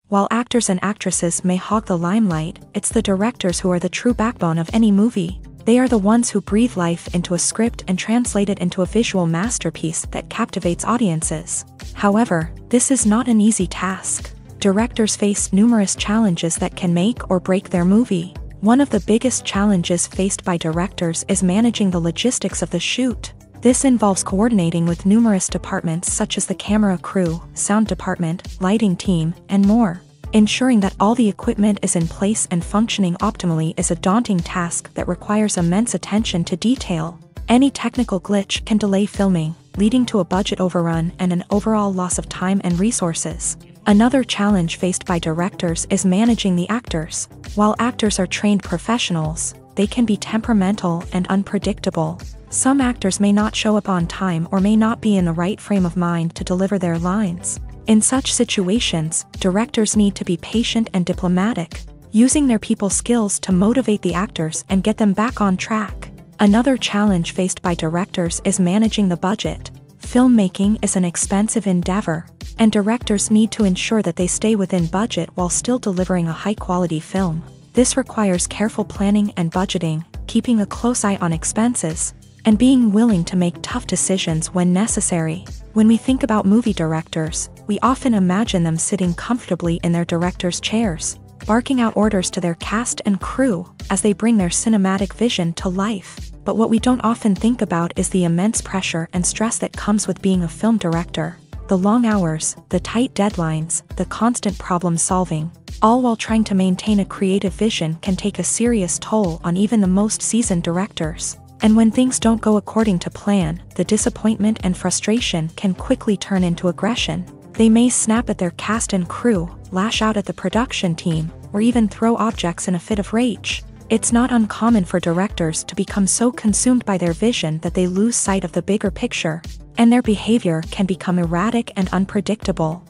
While actors and actresses may hog the limelight, it's the directors who are the true backbone of any movie. They are the ones who breathe life into a script and translate it into a visual masterpiece that captivates audiences. However, this is not an easy task. Directors face numerous challenges that can make or break their movie. One of the biggest challenges faced by directors is managing the logistics of the shoot. This involves coordinating with numerous departments such as the camera crew, sound department, lighting team, and more. Ensuring that all the equipment is in place and functioning optimally is a daunting task that requires immense attention to detail. Any technical glitch can delay filming, leading to a budget overrun and an overall loss of time and resources. Another challenge faced by directors is managing the actors. While actors are trained professionals, they can be temperamental and unpredictable. Some actors may not show up on time or may not be in the right frame of mind to deliver their lines. In such situations, directors need to be patient and diplomatic, using their people skills to motivate the actors and get them back on track. Another challenge faced by directors is managing the budget. Filmmaking is an expensive endeavor, and directors need to ensure that they stay within budget while still delivering a high-quality film. This requires careful planning and budgeting, keeping a close eye on expenses, and being willing to make tough decisions when necessary. When we think about movie directors, we often imagine them sitting comfortably in their director's chairs, barking out orders to their cast and crew as they bring their cinematic vision to life. But what we don't often think about is the immense pressure and stress that comes with being a film director. The long hours, the tight deadlines, the constant problem solving, all while trying to maintain a creative vision can take a serious toll on even the most seasoned directors. And when things don't go according to plan, the disappointment and frustration can quickly turn into aggression. They may snap at their cast and crew, lash out at the production team, or even throw objects in a fit of rage. It's not uncommon for directors to become so consumed by their vision that they lose sight of the bigger picture, and their behavior can become erratic and unpredictable.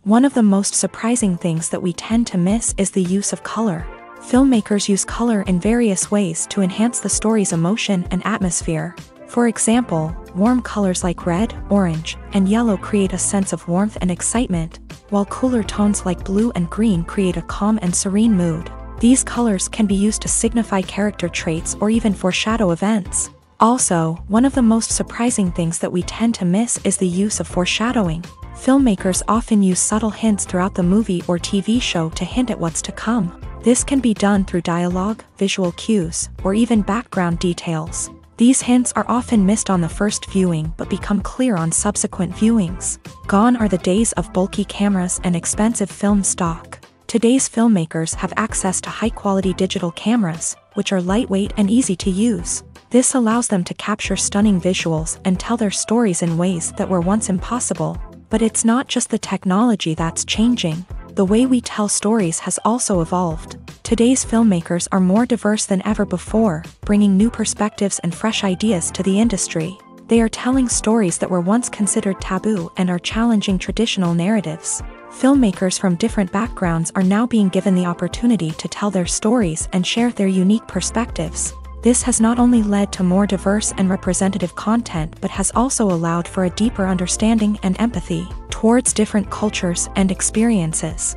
One of the most surprising things that we tend to miss is the use of color. Filmmakers use color in various ways to enhance the story's emotion and atmosphere. For example, warm colors like red, orange, and yellow create a sense of warmth and excitement, while cooler tones like blue and green create a calm and serene mood. These colors can be used to signify character traits or even foreshadow events. Also, one of the most surprising things that we tend to miss is the use of foreshadowing. Filmmakers often use subtle hints throughout the movie or TV show to hint at what's to come. This can be done through dialogue, visual cues, or even background details. These hints are often missed on the first viewing but become clear on subsequent viewings. Gone are the days of bulky cameras and expensive film stock. Today's filmmakers have access to high-quality digital cameras, which are lightweight and easy to use. This allows them to capture stunning visuals and tell their stories in ways that were once impossible. But it's not just the technology that's changing. The way we tell stories has also evolved. Today's filmmakers are more diverse than ever before, bringing new perspectives and fresh ideas to the industry. They are telling stories that were once considered taboo and are challenging traditional narratives. Filmmakers from different backgrounds are now being given the opportunity to tell their stories and share their unique perspectives. This has not only led to more diverse and representative content but has also allowed for a deeper understanding and empathy towards different cultures and experiences.